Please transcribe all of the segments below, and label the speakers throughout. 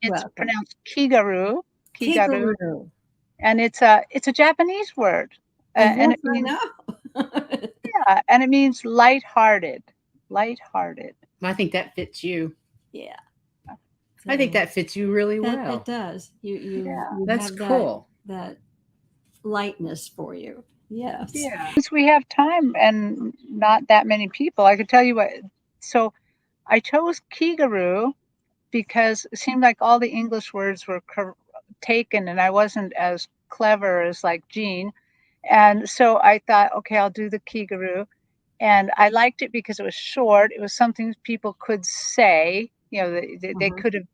Speaker 1: It's
Speaker 2: welcome.
Speaker 1: pronounced Kigaru, Kigaru,
Speaker 2: Kigaru.
Speaker 1: and it's a Japanese word, and
Speaker 2: Yes,
Speaker 1: it
Speaker 2: I
Speaker 1: means
Speaker 2: know.
Speaker 1: and it means lighthearted, lighthearted.
Speaker 3: I think that fits you.
Speaker 2: Yeah.
Speaker 3: I think
Speaker 2: So
Speaker 3: that fits you really
Speaker 2: that it
Speaker 3: well.
Speaker 2: does.
Speaker 1: Yeah,
Speaker 2: You
Speaker 3: That's
Speaker 2: have that
Speaker 3: cool.
Speaker 2: that lightness for you. Yes.
Speaker 1: yeah. Since we have time and not that many people, I could tell you what. So I chose Kigaru because it seemed like all the English words were taken, and I wasn't as clever as like Jean. And so I thought, okay, I'll do the Kigaru. And I liked it because it was short. It was something people could say. They
Speaker 2: Mhm.
Speaker 1: could have.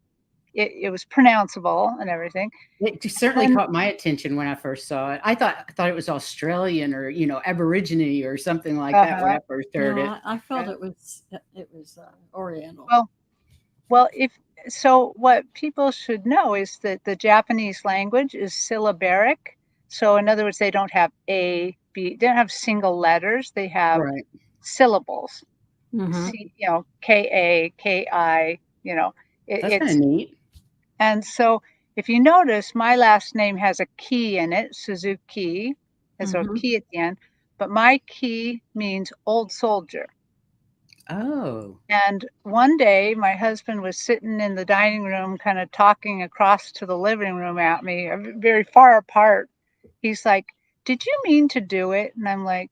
Speaker 1: It was pronounceable and everything.
Speaker 3: It certainly
Speaker 1: And
Speaker 3: caught my attention when I first saw it. I thought it was Australian or Aborigine or something like that when
Speaker 1: uh-huh.
Speaker 3: I first heard
Speaker 2: No,
Speaker 3: it.
Speaker 2: I felt
Speaker 1: Yeah.
Speaker 2: it was Oriental.
Speaker 1: Well, if so, what people should know is that the Japanese language is syllabaric. So, in other words, they don't have A, B. They don't have single letters. They have
Speaker 3: Right.
Speaker 1: syllables.
Speaker 2: Hmm.
Speaker 1: K A K I.
Speaker 3: That's kind of
Speaker 1: It's
Speaker 3: neat.
Speaker 1: and so if you notice, my last name has a key in it, Suzuki, has a
Speaker 2: Hmm.
Speaker 1: key at the end. But my key means old soldier.
Speaker 3: Oh.
Speaker 1: And one day, my husband was sitting in the dining room, kind of talking across to the living room at me, very far apart. He's like, "Did you mean to do it?" And I'm like,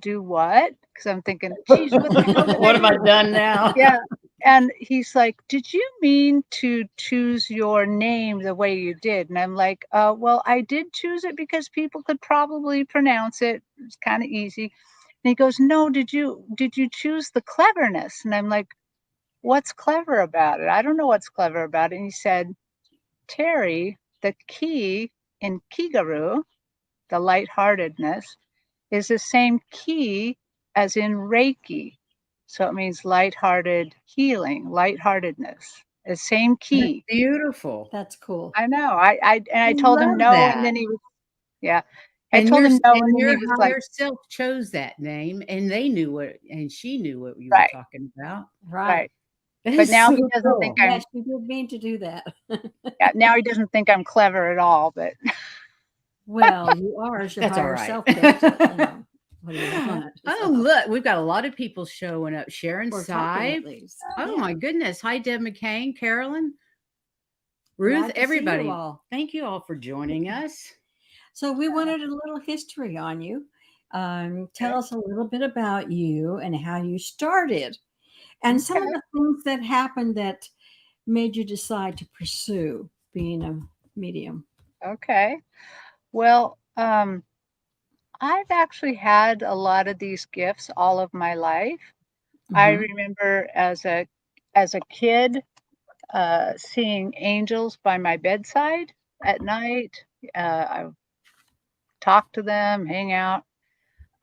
Speaker 1: do what?" Because I'm thinking, "Geez, what the hell did I
Speaker 3: What have I
Speaker 1: do?"
Speaker 3: done now?
Speaker 1: Yeah. And he's like, "Did you mean to choose your name the way you did?" And I'm like, well, I did choose it because people could probably pronounce it. It's kind of easy." And he goes, "No, did you choose the cleverness?" And I'm like, "What's clever about it? I don't know what's clever about it." And he said, "Terry, the key in Kigaru, the lightheartedness, is the same key as in Reiki. So it means lighthearted healing, lightheartedness. The same
Speaker 3: That's
Speaker 1: key."
Speaker 3: beautiful.
Speaker 2: That's cool.
Speaker 1: I know. I
Speaker 3: I
Speaker 1: told him
Speaker 3: love
Speaker 1: no, and
Speaker 3: that.
Speaker 1: then he was yeah. I
Speaker 3: And
Speaker 1: told him no, and
Speaker 3: and
Speaker 1: then
Speaker 3: your
Speaker 1: he was like,
Speaker 3: higher self chose that name, and they knew and she knew what you were
Speaker 1: right,
Speaker 3: talking about.
Speaker 2: Right.
Speaker 1: right.
Speaker 3: That
Speaker 1: But
Speaker 3: is
Speaker 1: now
Speaker 3: so
Speaker 1: he doesn't think
Speaker 3: cool.
Speaker 1: I'm
Speaker 2: Yes, you did mean to do that.
Speaker 1: yeah, now he doesn't think I'm clever at all, but
Speaker 2: Well, you are as your
Speaker 3: That's all
Speaker 2: higher
Speaker 3: right.
Speaker 2: self picked it. What do you want?
Speaker 3: Oh,
Speaker 2: So,
Speaker 3: look, we've got a lot of people showing up. Sharon
Speaker 2: we're talking
Speaker 3: Sive.
Speaker 2: at least.
Speaker 3: Oh
Speaker 2: Yeah.
Speaker 3: my goodness. Hi, Deb McCain, Carolyn, Ruth,
Speaker 2: Glad to see you
Speaker 3: everybody.
Speaker 2: all.
Speaker 3: Thank you all for joining us.
Speaker 2: So, we wanted a little history on you. Tell
Speaker 1: okay.
Speaker 2: us a little bit about you and how you started, and some of
Speaker 1: Okay.
Speaker 2: the things that happened that made you decide to pursue being a medium.
Speaker 1: Okay. Well, I've actually had a lot of these gifts all of my life. I
Speaker 2: Hmm.
Speaker 1: remember as a kid seeing angels by my bedside at night. I talk to them, hang out.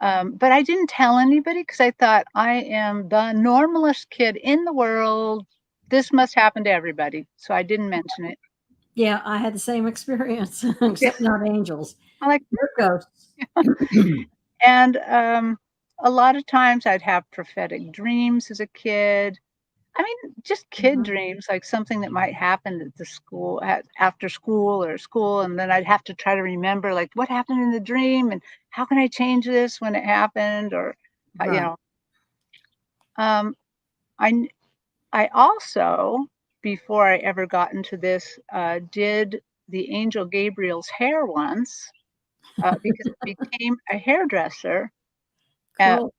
Speaker 1: But I didn't tell anybody because I thought I am the normalest kid in the world. This must happen to everybody. So I didn't mention it.
Speaker 2: Yeah, I had the same experience,
Speaker 1: Yeah.
Speaker 2: except not angels.
Speaker 1: I'm like,
Speaker 2: They're ghosts.
Speaker 1: and a lot of times I'd have prophetic dreams as a kid. I mean, just kid
Speaker 2: Mhm.
Speaker 1: dreams, like something that might happen at the school after school or school, and then I'd have to try to remember, like, what happened in the dream, and how can I change this when it happened, or uh, you
Speaker 2: Right.
Speaker 1: know, um, I I also, before I ever got into this, did the angel Gabriel's hair once because I became a hairdresser. Uh,
Speaker 2: Cool.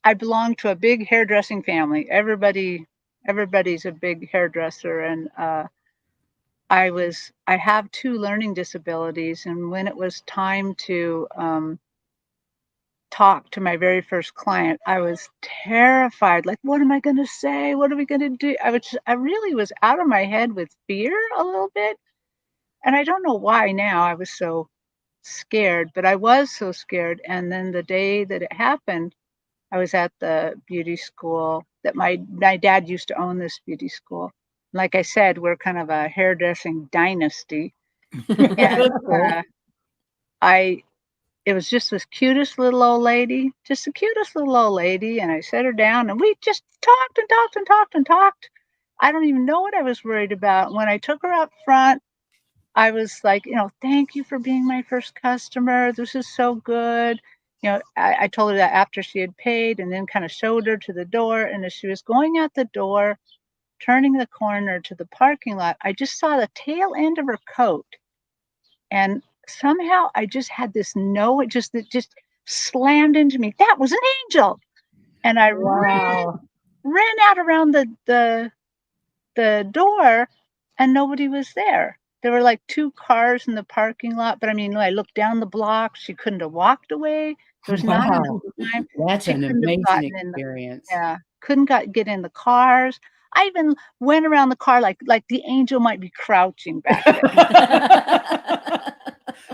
Speaker 1: I belong to a big hairdressing family. Everybody's a big hairdresser, and I have two learning disabilities, and when it was time to talk to my very first client, I was terrified. Like, what am I going to say? What are we going to do? I really was out of my head with fear a little bit, and I don't know why now I was so scared, but I was so scared. And then the day that it happened, I was at the beauty school that my dad used to own this beauty school. Like I said, we're kind of a hairdressing dynasty. And
Speaker 3: That's cool.
Speaker 1: I it was just this cutest little old lady, just the cutest little old lady. And I set her down and we just talked and talked and talked and talked. I don't even know what I was worried about. When I took her up front, I was like, thank you for being my first customer. This is so good. I told her that after she had paid, and then kind of showed her to the door. And as she was going out the door, turning the corner to the parking lot, I just saw the tail end of her coat. And somehow I just had this it just slammed into me. That was an angel. And I
Speaker 3: Wow.
Speaker 1: ran out around the door, and nobody was there. There were like 2 cars in the parking lot, but I mean, I looked down the block, she couldn't have walked away. There was not enough
Speaker 3: Wow.
Speaker 1: time.
Speaker 3: That's
Speaker 1: She
Speaker 3: an
Speaker 1: couldn't have
Speaker 3: amazing
Speaker 1: gotten in the
Speaker 3: experience.
Speaker 1: yeah, couldn't get in the cars. I even went around the car like the angel might be crouching back there,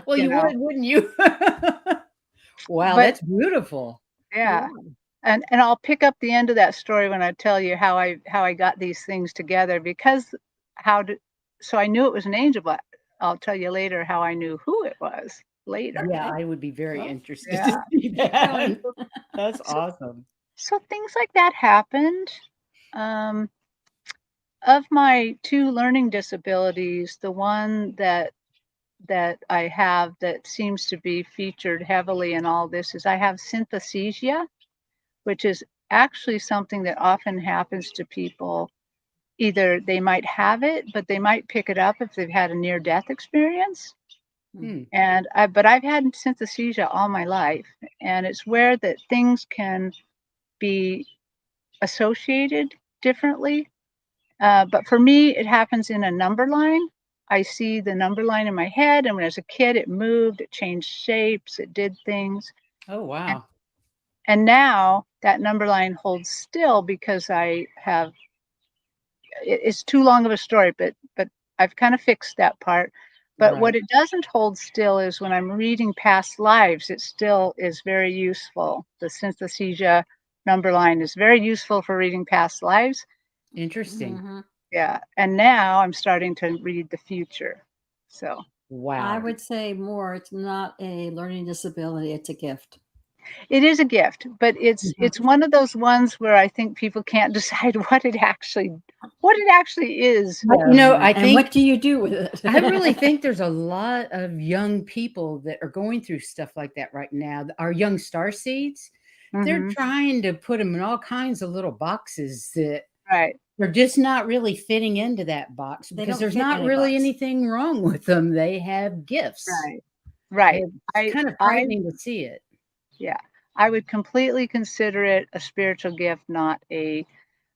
Speaker 3: Well,
Speaker 1: you
Speaker 3: you
Speaker 1: know?
Speaker 3: would, wouldn't you? Wow,
Speaker 1: But
Speaker 3: that's beautiful.
Speaker 1: yeah,
Speaker 2: Yeah.
Speaker 1: and I'll pick up the end of that story when I tell you how I got these things together, because how did so I knew it was an angel, but I'll tell you later how I knew who it was later.
Speaker 3: Yeah,
Speaker 2: Okay.
Speaker 3: I would be very
Speaker 2: Well,
Speaker 3: interested to
Speaker 1: Yeah.
Speaker 3: see
Speaker 2: keep going.
Speaker 3: that. That's
Speaker 1: So
Speaker 3: awesome.
Speaker 1: so things like that happened. Um, of my 2 learning disabilities, the one that I have that seems to be featured heavily in all this is I have synesthesia, which is actually something that often happens to people. Either they might have it, but they might pick it up if they've had a near-death experience.
Speaker 3: Hmm.
Speaker 1: But I've had synesthesia all my life, and it's where that things can be associated differently. But for me, it happens in a number line. I see the number line in my head, and when I was a kid, it moved, it changed shapes, it did things.
Speaker 3: Oh,
Speaker 1: And,
Speaker 3: wow.
Speaker 1: and now that number line holds still because I have it's too long of a story, but I've kind of fixed that part. But what
Speaker 3: Right.
Speaker 1: it doesn't hold still is when I'm reading past lives, it still is very useful. The synesthesia number line is very useful for reading past lives.
Speaker 3: Interesting.
Speaker 2: Mhm.
Speaker 1: Yeah. And now I'm starting to read the future. So
Speaker 2: I
Speaker 3: Wow.
Speaker 2: would say more. It's not a learning disability. It's a gift.
Speaker 1: it is a gift, but it's
Speaker 2: Mhm.
Speaker 1: it's one of those ones where I think people can't decide what it actually is.
Speaker 3: I
Speaker 2: And
Speaker 3: think
Speaker 2: what do you do with it?
Speaker 3: I really think there's a lot of young people that are going through stuff like that right now. Our young star seeds, they're
Speaker 1: Hmm.
Speaker 3: trying to put them in all kinds of little boxes that
Speaker 1: Right.
Speaker 3: they're just not really fitting into that box
Speaker 2: They
Speaker 3: because
Speaker 2: don't
Speaker 3: there's
Speaker 2: fit
Speaker 3: not
Speaker 2: any
Speaker 3: really
Speaker 2: box.
Speaker 3: anything wrong with them. They have gifts.
Speaker 1: Right. Right.
Speaker 3: It's
Speaker 1: I
Speaker 3: kind of
Speaker 1: I
Speaker 3: frightening to see it.
Speaker 1: Yeah, I would completely consider it a spiritual gift, not a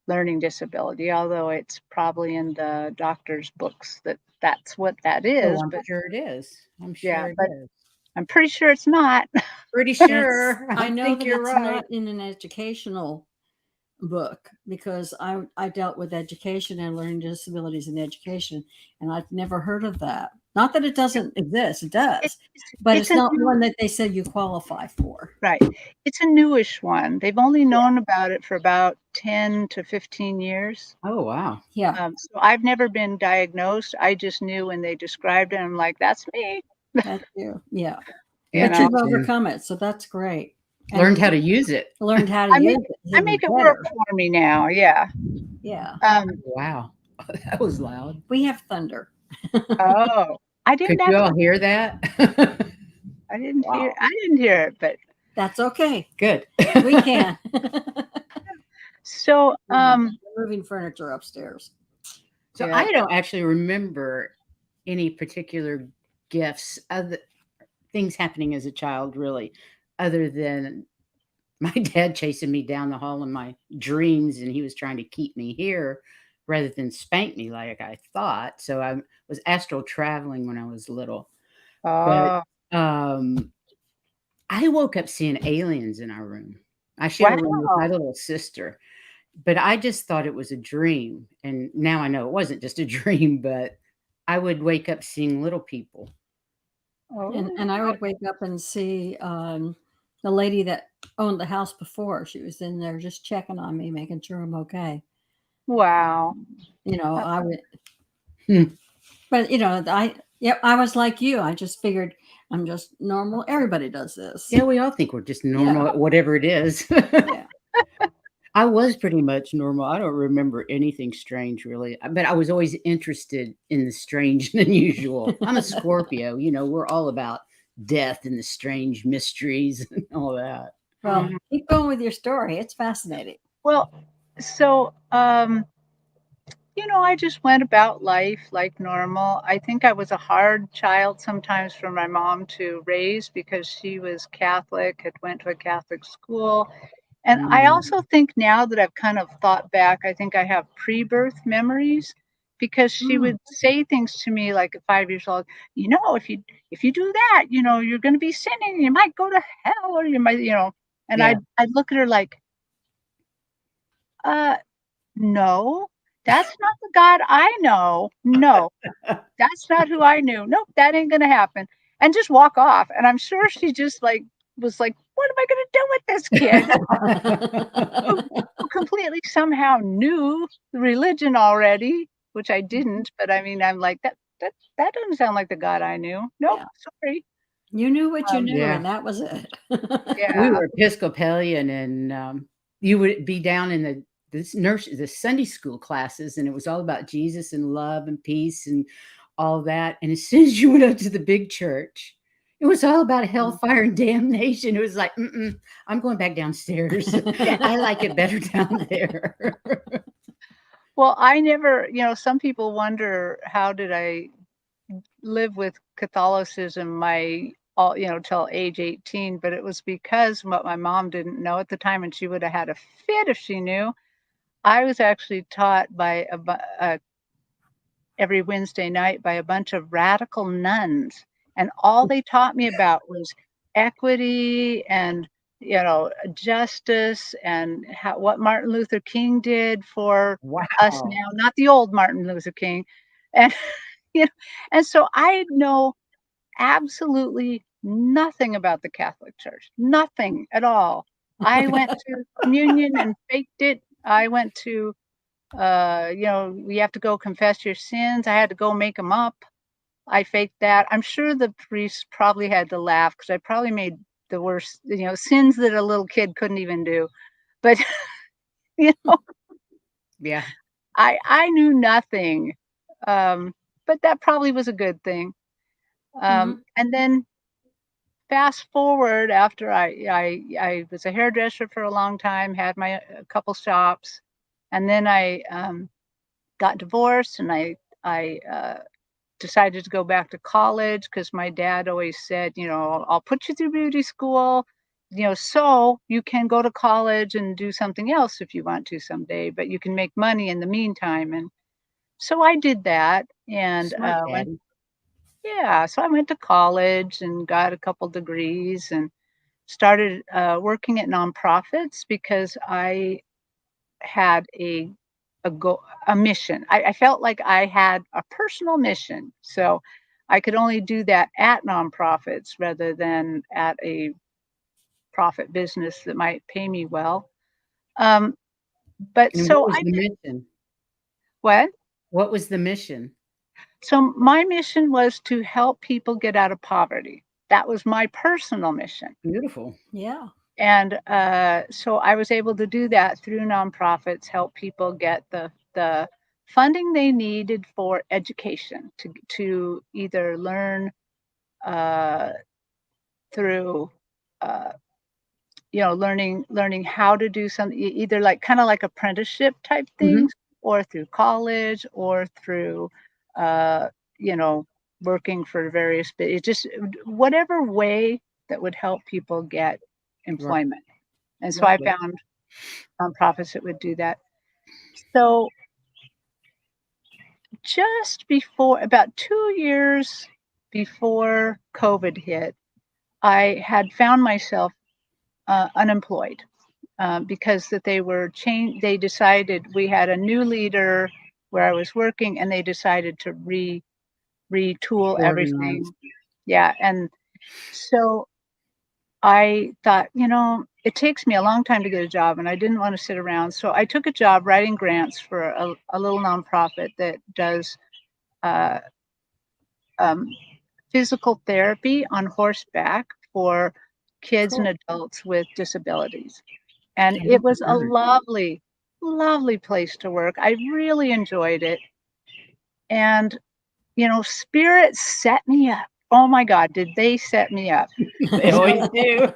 Speaker 1: learning disability, although it's probably in the doctor's books that that's what that
Speaker 3: Oh,
Speaker 1: is.
Speaker 3: I'm
Speaker 1: But
Speaker 3: sure it is. I'm
Speaker 1: yeah,
Speaker 3: sure it
Speaker 1: but
Speaker 3: is.
Speaker 1: I'm pretty sure it's not.
Speaker 3: Pretty
Speaker 2: It's.
Speaker 3: sure.
Speaker 2: I
Speaker 3: I
Speaker 2: know
Speaker 3: think
Speaker 2: that
Speaker 3: you're
Speaker 2: it's
Speaker 3: right.
Speaker 2: not in an educational book because I dealt with education and learning disabilities in education, and I've never heard of that. Not that it doesn't exist, it
Speaker 1: It's
Speaker 2: does,
Speaker 1: it's
Speaker 2: but
Speaker 1: it's
Speaker 2: it's
Speaker 1: a
Speaker 2: not
Speaker 1: new
Speaker 2: one that they said you qualify for.
Speaker 1: right. It's a newish one. They've only
Speaker 2: Yeah.
Speaker 1: known about it for about 10 to 15 years.
Speaker 3: Oh, wow.
Speaker 2: Yeah,
Speaker 1: So I've never been diagnosed. I just knew when they described it, I'm like, that's me,
Speaker 2: that's you. Yeah,
Speaker 1: you
Speaker 2: but
Speaker 1: know.
Speaker 2: you've
Speaker 3: Interesting.
Speaker 2: overcome it, so that's great,
Speaker 3: Learned
Speaker 2: and
Speaker 3: how to use it.
Speaker 2: learned how to
Speaker 1: I
Speaker 2: use
Speaker 1: make
Speaker 2: it. It's
Speaker 1: I
Speaker 2: even
Speaker 1: make it work
Speaker 2: better.
Speaker 1: for me now. Yeah.
Speaker 2: Yeah,
Speaker 1: Um,
Speaker 3: Wow. That was loud.
Speaker 2: we have thunder.
Speaker 1: oh, I
Speaker 3: Could
Speaker 1: didn't
Speaker 3: you all
Speaker 1: actually
Speaker 3: hear that? Wow.
Speaker 1: I didn't hear it, but
Speaker 2: That's okay.
Speaker 3: Good.
Speaker 2: We can.
Speaker 1: so,
Speaker 2: Yeah, we're moving furniture upstairs.
Speaker 3: So
Speaker 1: yeah.
Speaker 3: I don't actually remember any particular gifts, other things happening as a child, really, other than my dad chasing me down the hall in my dreams, and he was trying to keep me here rather than spank me like I thought. So I was astral traveling when I was little. But
Speaker 1: Oh,
Speaker 3: I woke up seeing aliens in our room. I share a room with my
Speaker 1: wow.
Speaker 3: little sister, but I just thought it was a dream. And now I know it wasn't just a dream, but I would wake up seeing little people.
Speaker 2: And I
Speaker 1: Oh,
Speaker 2: would wake up and see the lady that owned the house before. She was in there just checking on me, making sure I'm okay.
Speaker 1: wow.
Speaker 2: You know,
Speaker 1: Uh,
Speaker 2: I would,
Speaker 3: Hmm.
Speaker 2: but I was like you. I just figured I'm just normal. Everybody does this.
Speaker 3: Yeah, we all think we're just
Speaker 2: Yeah,
Speaker 3: normal at whatever it is.
Speaker 2: yeah.
Speaker 3: I was pretty much normal. I don't remember anything strange really, but I was always interested in the strange and unusual. I'm a Scorpio, we're all about death and the strange mysteries and all that.
Speaker 2: Well,
Speaker 1: Mhm.
Speaker 2: keep going with your story. It's fascinating.
Speaker 1: Well, so I just went about life like normal. I think I was a hard child sometimes for my mom to raise because she was Catholic, had went to a Catholic school. And I
Speaker 3: Mm.
Speaker 1: also think now that I've kind of thought back, I think I have pre-birth memories because she
Speaker 2: Mm.
Speaker 1: would say things to me like at 5 years old, if you do that, you're going to be sinning. You might go to hell, or you might, and
Speaker 3: Yeah.
Speaker 1: I'd look at her like, uh, no, that's not the God I know. No, that's not who I knew. Nope, that ain't gonna happen. And just walk off. And I'm sure she just like was like, what am I gonna do with this kid who completely somehow knew the religion already, which I didn't, but I mean I'm like that doesn't sound like the God I knew. Nope,
Speaker 2: Yeah.
Speaker 1: sorry.
Speaker 2: You knew what you knew,
Speaker 3: Yeah.
Speaker 2: and that was it.
Speaker 3: We
Speaker 1: Yeah.
Speaker 3: were Episcopalian, and you would be down in the Sunday school classes, and it was all about Jesus and love and peace and all that. And as soon as you went up to the big church, it was all about hellfire and damnation. It was like, I'm going back downstairs. I like it better down there.
Speaker 1: Well, I never, some people wonder how did I live with Catholicism till age 18, but it was because what my mom didn't know at the time, and she would have had a fit if she knew. I was actually taught by every Wednesday night by a bunch of radical nuns, and all they taught me about was equity and justice and what Martin Luther King did for us
Speaker 3: Wow.
Speaker 1: now, not the old Martin Luther King, and you know, and so I know absolutely nothing about the Catholic Church, nothing at all. I went to communion and faked it. I went to you have to go confess your sins. I had to go make them up. I faked that. I'm sure the priest probably had to laugh because I probably made the worst, sins that a little kid couldn't even do. But you know,
Speaker 3: Yeah.
Speaker 1: I knew nothing. But that probably was a good thing.
Speaker 2: Mhm.
Speaker 1: And then fast forward after I was a hairdresser for a long time, had my a couple shops, and then I got divorced, and I decided to go back to college because my dad always said, I'll put you through beauty school, so you can go to college and do something else if you want to someday, but you can make money in the meantime. And so I did that, and
Speaker 3: Smart
Speaker 1: went,
Speaker 3: daddy.
Speaker 1: yeah. So I went to college and got a couple degrees and started working at nonprofits because I had a mission. I felt like I had a personal mission, so I could only do that at nonprofits rather than at a profit business that might pay me well. Um, but
Speaker 3: And what
Speaker 1: so
Speaker 3: was
Speaker 1: I
Speaker 3: the
Speaker 1: did
Speaker 3: mission?
Speaker 1: what?
Speaker 3: What was the mission?
Speaker 1: So my mission was to help people get out of poverty. That was my personal mission.
Speaker 3: Beautiful.
Speaker 2: Yeah.
Speaker 1: And so I was able to do that through nonprofits, help people get the funding they needed for education to either learn uh, through uh, learning how to do something either like kind of like apprenticeship type
Speaker 3: Mhm.
Speaker 1: things, or through college, or through uh, you know working for various it just whatever way that would help people get
Speaker 3: Right.
Speaker 1: employment. And so I
Speaker 3: Okay.
Speaker 1: found nonprofits that would do that. So just before, about 2 years before COVID hit, I had found myself unemployed because that they were change. They decided we had a new leader where I was working, and they decided to retool everything.
Speaker 3: Organized.
Speaker 1: Yeah, and so I thought, it takes me a long time to get a job, and I didn't want to sit around. So I took a job writing grants for a little nonprofit that does uh, um, physical therapy on horseback for kids and
Speaker 2: Cool.
Speaker 1: adults with disabilities. And
Speaker 3: I
Speaker 1: it
Speaker 3: never
Speaker 1: was a
Speaker 3: heard.
Speaker 1: lovely, lovely place to work. I really enjoyed it. And, Spirit set me up. Oh my God, did they set me up?
Speaker 3: They always do.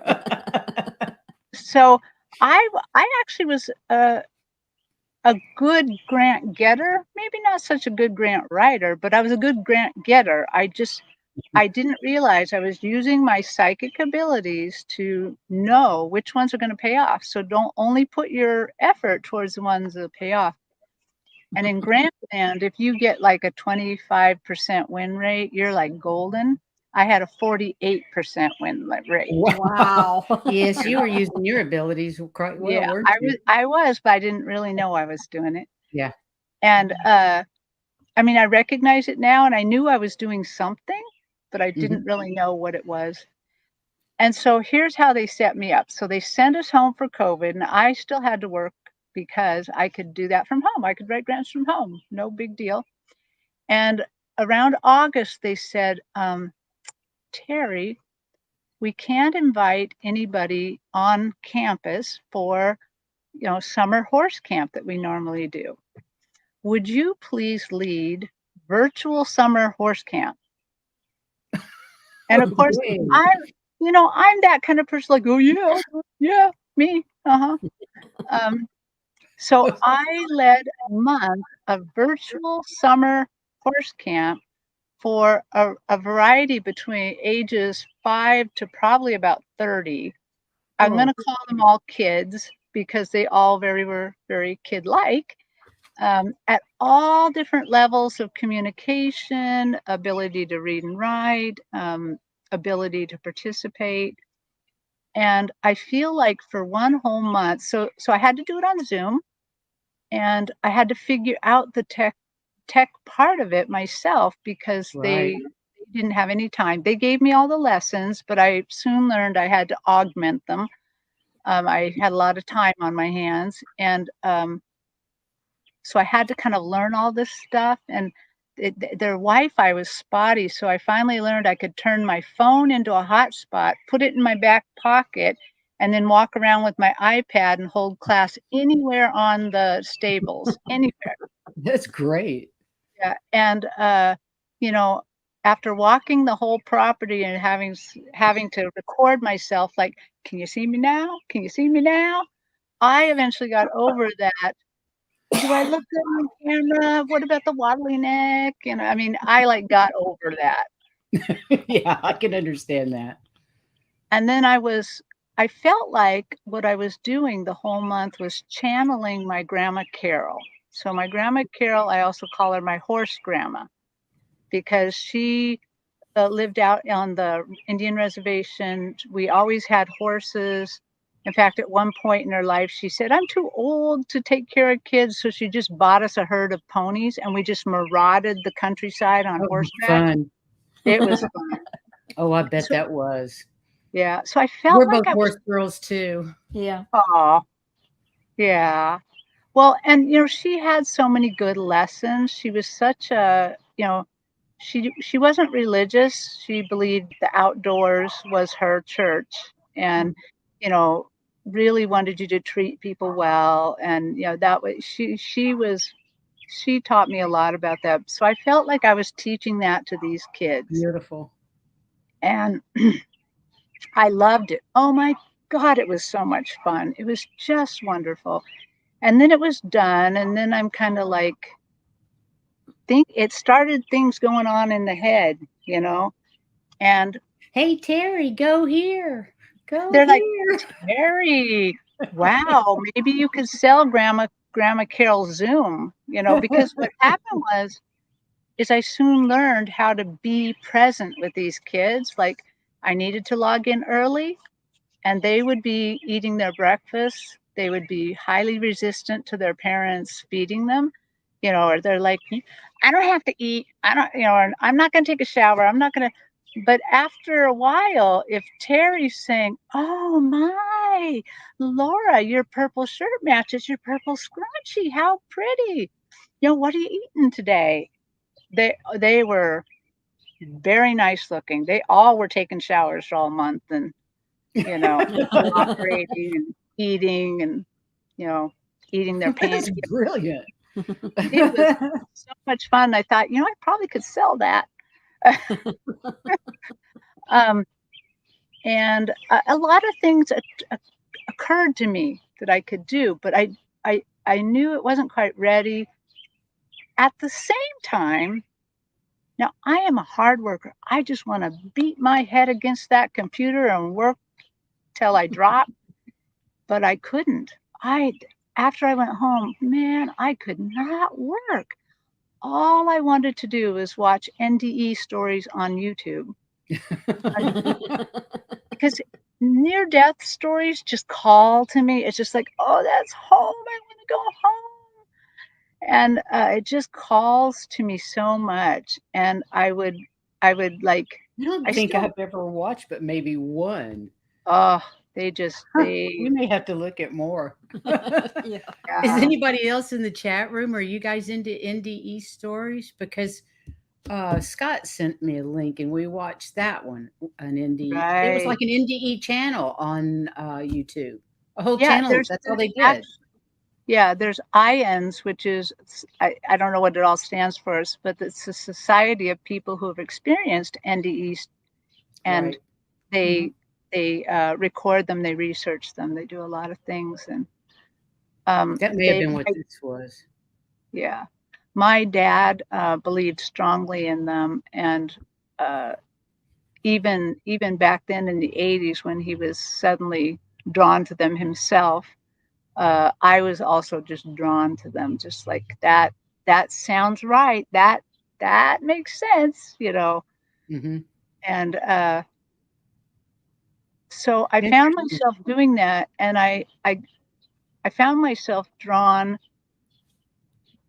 Speaker 1: So I actually was a good grant getter, maybe not such a good grant writer, but I was a good grant getter. I didn't realize I was using my psychic abilities to know which ones are going to pay off. So don't only put your effort towards the ones that pay off. And in grant land, if you get like a 25% win rate, you're like golden. I had a 48% win rate.
Speaker 2: Wow.
Speaker 3: Yes, you were using your abilities quite well,
Speaker 1: Yeah,
Speaker 3: weren't you?
Speaker 1: I was, but I didn't really know I was doing it.
Speaker 3: Yeah.
Speaker 1: And I mean, I recognize it now and I knew I was doing something, but I
Speaker 3: Hmm.
Speaker 1: didn't really know what it was. And so here's how they set me up. So they sent us home for COVID, and I still had to work because I could do that from home. I could write grants from home, no big deal. And around August, they said, Terri, we can't invite anybody on campus for, summer horse camp that we normally do. Would you please lead virtual summer horse camp? And of course,
Speaker 3: Okay.
Speaker 1: I'm that kind of person like, oh yeah, yeah, me, Um, so I led a month of virtual summer horse camp for a variety between ages 5 to probably about 30. I'm going
Speaker 2: Oh,
Speaker 1: to call them all kids because they all were very kid-like, at all different levels of communication, ability to read and write, ability to participate. And I feel like for one whole month, so I had to do it on Zoom, and I had to figure out the tech part of it myself because
Speaker 3: Right.
Speaker 1: they didn't have any time. They gave me all the lessons, but I soon learned I had to augment them. I had a lot of time on my hands, and so I had to kind of learn all this stuff. And their Wi-Fi was spotty, so I finally learned I could turn my phone into a hotspot, put it in my back pocket, and then walk around with my iPad and hold class anywhere on the stables, anywhere.
Speaker 3: That's great.
Speaker 1: Yeah, and, you know, after walking the whole property and having to record myself, like, "Can you see me now? Can you see me now?" I eventually got over that. "Do I look good on camera? What about the waddly neck?" I mean, I, like, got over that.
Speaker 3: Yeah, I can understand that.
Speaker 1: And then I felt like what I was doing the whole month was channeling my grandma Carol. So my grandma Carol, I also call her my horse grandma because she lived out on the Indian reservation. We always had horses. In fact, at one point in her life, she said, I'm too old to take care of kids. So she just bought us a herd of ponies and we just marauded the countryside on
Speaker 3: Oh,
Speaker 1: horseback.
Speaker 3: fun.
Speaker 1: It was fun.
Speaker 3: Oh, I bet
Speaker 1: So,
Speaker 3: that was.
Speaker 1: yeah. So I felt
Speaker 3: We're
Speaker 1: like
Speaker 3: both
Speaker 1: I was,
Speaker 3: horse girls too.
Speaker 2: yeah.
Speaker 1: oh, yeah. Well, and she had so many good lessons. She was such she wasn't religious. She believed the outdoors was her church and, you know, really wanted you to treat people well. And, that way she taught me a lot about that. So I felt like I was teaching that to these kids.
Speaker 3: Beautiful.
Speaker 1: And I loved it. Oh my God, it was so much fun. It was just wonderful. And then it was done. And then I'm kind of like, think it started things going on in the head. And
Speaker 3: Hey, Terry, go here. Go
Speaker 1: they're like,
Speaker 3: here.
Speaker 1: Terry, wow, maybe you could sell Grandma Carol Zoom, because what happened is I soon learned how to be present with these kids. Like I needed to log in early and they would be eating their breakfast. They would be highly resistant to their parents feeding them, or they're like, I don't have to eat. I don't, or I'm not going to take a shower. I'm not going to. But after a while, if Terry's saying, oh my, Laura, your purple shirt matches your purple scrunchie. How pretty. What are you eating today? They were very nice looking. They all were taking showers all month and, cooperating. eating and, eating their
Speaker 3: That's
Speaker 1: pancakes.
Speaker 3: brilliant.
Speaker 1: It was so much fun. I thought, I probably could sell that. Um, and a lot of things occurred to me that I could do, but I knew it wasn't quite ready. At the same time, now I am a hard worker. I just want to beat my head against that computer and work till I drop, but I couldn't. After I went home, man, I could not work. All I wanted to do was watch NDE stories on YouTube because near death stories just call to me. It's just like, oh, that's home. I want to go home. And it just calls to me so much. And I would like,
Speaker 3: I don't
Speaker 1: I
Speaker 3: think
Speaker 1: still,
Speaker 3: I've ever watched, but maybe one.
Speaker 1: oh,
Speaker 3: We may have to look at more.
Speaker 2: Yeah.
Speaker 3: Is
Speaker 1: yeah,
Speaker 3: anybody else in the chat room? Are you guys into NDE stories? Because Scott sent me a link and we watched that one. An NDE. It was
Speaker 1: right.
Speaker 3: like an NDE channel on YouTube. A whole
Speaker 1: Yeah,
Speaker 3: channel. That's all they did.
Speaker 1: Yeah, there's IANS, which is, I don't know what it all stands for, but it's a society of people who have experienced NDEs, and
Speaker 3: Right.
Speaker 1: they they record them, they research them, they do a lot of things, and
Speaker 3: That may have been what this was.
Speaker 1: yeah, my dad believed strongly in them, and uh, even back then in the 80s when he was suddenly drawn to them himself. I was also just drawn to them, just like that. That sounds right. That makes sense.
Speaker 3: Hmm.
Speaker 1: And so I found
Speaker 3: Interesting.
Speaker 1: myself doing that, and I found myself drawn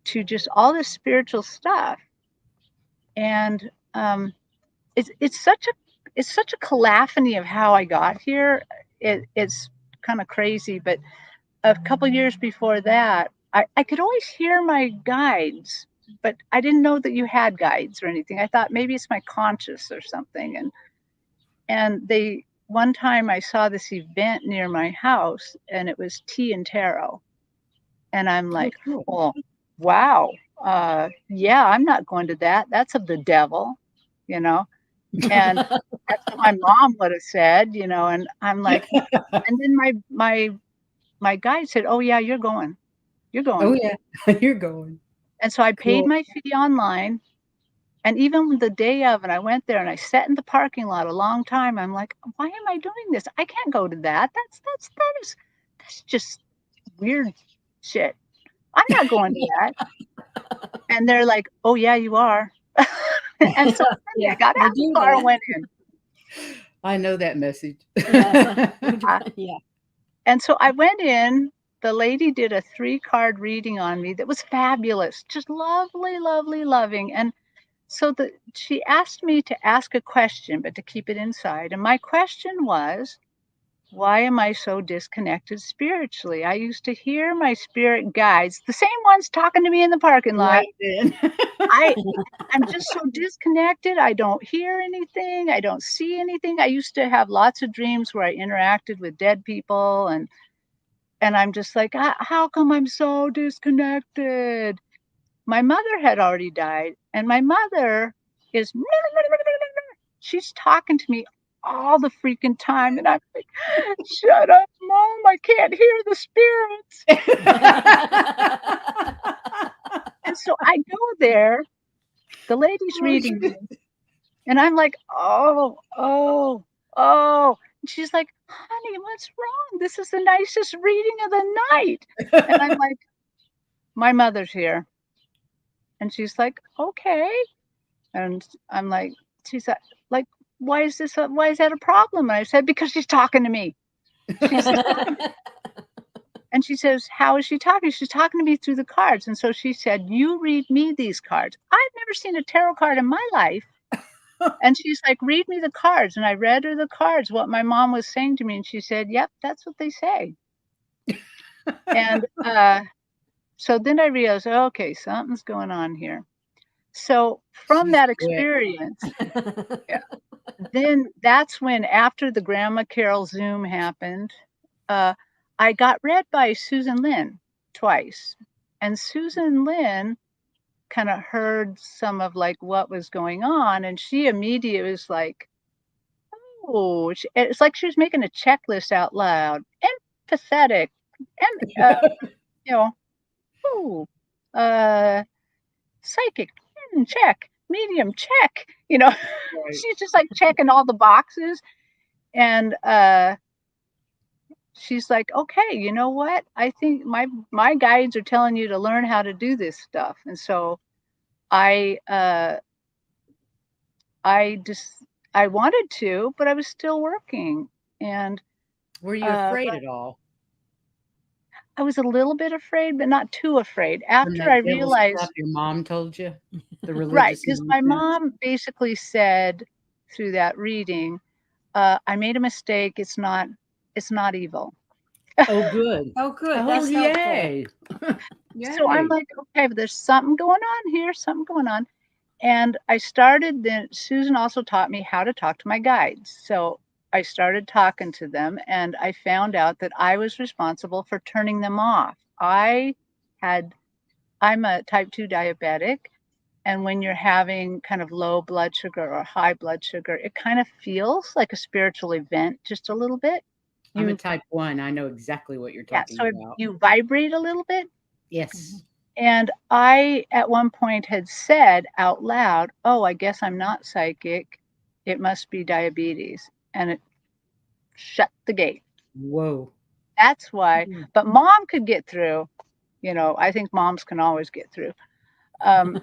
Speaker 1: to just all this spiritual stuff, and it's such a cacophony of how I got here. It's kind of crazy, but a couple years before that, I could always hear my guides, but I didn't know that you had guides or anything. I thought maybe it's my conscious or something. And they one time I saw this event near my house and it was tea and tarot. And I'm
Speaker 3: Oh,
Speaker 1: like,
Speaker 3: cool.
Speaker 1: well, wow. Yeah, I'm not going to that. That's of the devil, you know. And that's what my mom would have said. And I'm like, and then my guide said, "Oh yeah, you're going. You're
Speaker 3: Oh
Speaker 1: going."
Speaker 3: yeah, you're going.
Speaker 1: And so I paid
Speaker 3: Cool.
Speaker 1: my fee online. And even the day of, and I went there and I sat in the parking lot a long time. I'm like, why am I doing this? I can't go to that. That's just weird shit. I'm not going to that. And they're like, oh yeah, you are. And so
Speaker 2: Yeah,
Speaker 1: I got
Speaker 2: they
Speaker 1: out of the
Speaker 2: do
Speaker 1: car and
Speaker 2: that.
Speaker 1: went in.
Speaker 3: I know that message.
Speaker 2: Yeah.
Speaker 1: Uh,
Speaker 2: Yeah.
Speaker 1: and so I went in. The lady did a 3-card reading on me that was fabulous, just lovely, lovely, loving. And so she asked me to ask a question, but to keep it inside. And my question was, why am I so disconnected spiritually? I used to hear my spirit guides, the same ones talking to me in the parking lot.
Speaker 3: Right then.
Speaker 1: I I'm just so disconnected. I don't hear anything. I don't see anything. I used to have lots of dreams where I interacted with dead people, and I'm just like, how come I'm so disconnected? My mother had already died, and my mother is she's talking to me all the freaking time, and I'm like, shut up, mom, I can't hear the spirits. And so I go there, the lady's
Speaker 3: Oh,
Speaker 1: reading me,
Speaker 3: shit.
Speaker 1: and I'm like, oh. And she's like, honey, what's wrong? This is the nicest reading of the night. And I'm like, my mother's here. And she's like, okay. And I'm like, she's like, why is that a problem? And I said, because she's talking to me. She's talking. And she says, how is she talking? She's talking to me through the cards. And so she said, you read me these cards. I've never seen a tarot card in my life. And she's like, read me the cards. And I read her the cards, what my mom was saying to me. And she said, yep, that's what they say. And so then I realized, okay, something's going on here. So from
Speaker 3: She's
Speaker 1: that
Speaker 3: quick.
Speaker 1: experience, then that's when, after the Grandma Carol Zoom happened, uh, I got read by Susan Lynn twice. And Susan Lynn kind of heard some of like what was going on, and she immediately was like, oh, it's like she was making a checklist out loud. Empathetic, and you know, oh, uh, psychic, check, medium, check.
Speaker 3: Right.
Speaker 1: She's just like checking all the boxes, and she's like, okay, you know what? I think my guides are telling you to learn how to do this stuff, and so I I just I wanted to, but I was still working, and
Speaker 3: Were you afraid
Speaker 1: but
Speaker 3: at all
Speaker 1: I was a little bit afraid, but not too afraid.
Speaker 3: when
Speaker 1: After I
Speaker 3: that devil stuff
Speaker 1: realized,
Speaker 3: your mom told you? The
Speaker 1: right,
Speaker 3: religious
Speaker 1: because my
Speaker 3: nonsense?
Speaker 1: mom basically said through that reading, I made a mistake. It's not evil.
Speaker 3: Oh, good.
Speaker 2: Oh, good.
Speaker 3: Oh,
Speaker 2: That's helpful.
Speaker 3: yay.
Speaker 1: So I'm
Speaker 3: Yay.
Speaker 1: like, okay, but there's something going on here, something going on. And I started then Susan also taught me how to talk to my guides. So I started talking to them and I found out that I was responsible for turning them off. Had I'm a type 2 diabetic, and when you're having kind of low blood sugar or high blood sugar, it kind of feels like a spiritual event just a little bit.
Speaker 3: I'm a
Speaker 1: You
Speaker 3: type 1. I know exactly what you're
Speaker 1: Yeah,
Speaker 3: talking
Speaker 1: so
Speaker 3: about.
Speaker 1: you vibrate a little bit.
Speaker 2: Mhm.
Speaker 3: Yes.
Speaker 1: And I, at one point, had said out loud, oh, I guess I'm not psychic. It must be diabetes. And it shut the gate.
Speaker 3: Whoa.
Speaker 1: That's why.
Speaker 2: Mhm.
Speaker 1: But mom could get through. I think moms can always get through. Um,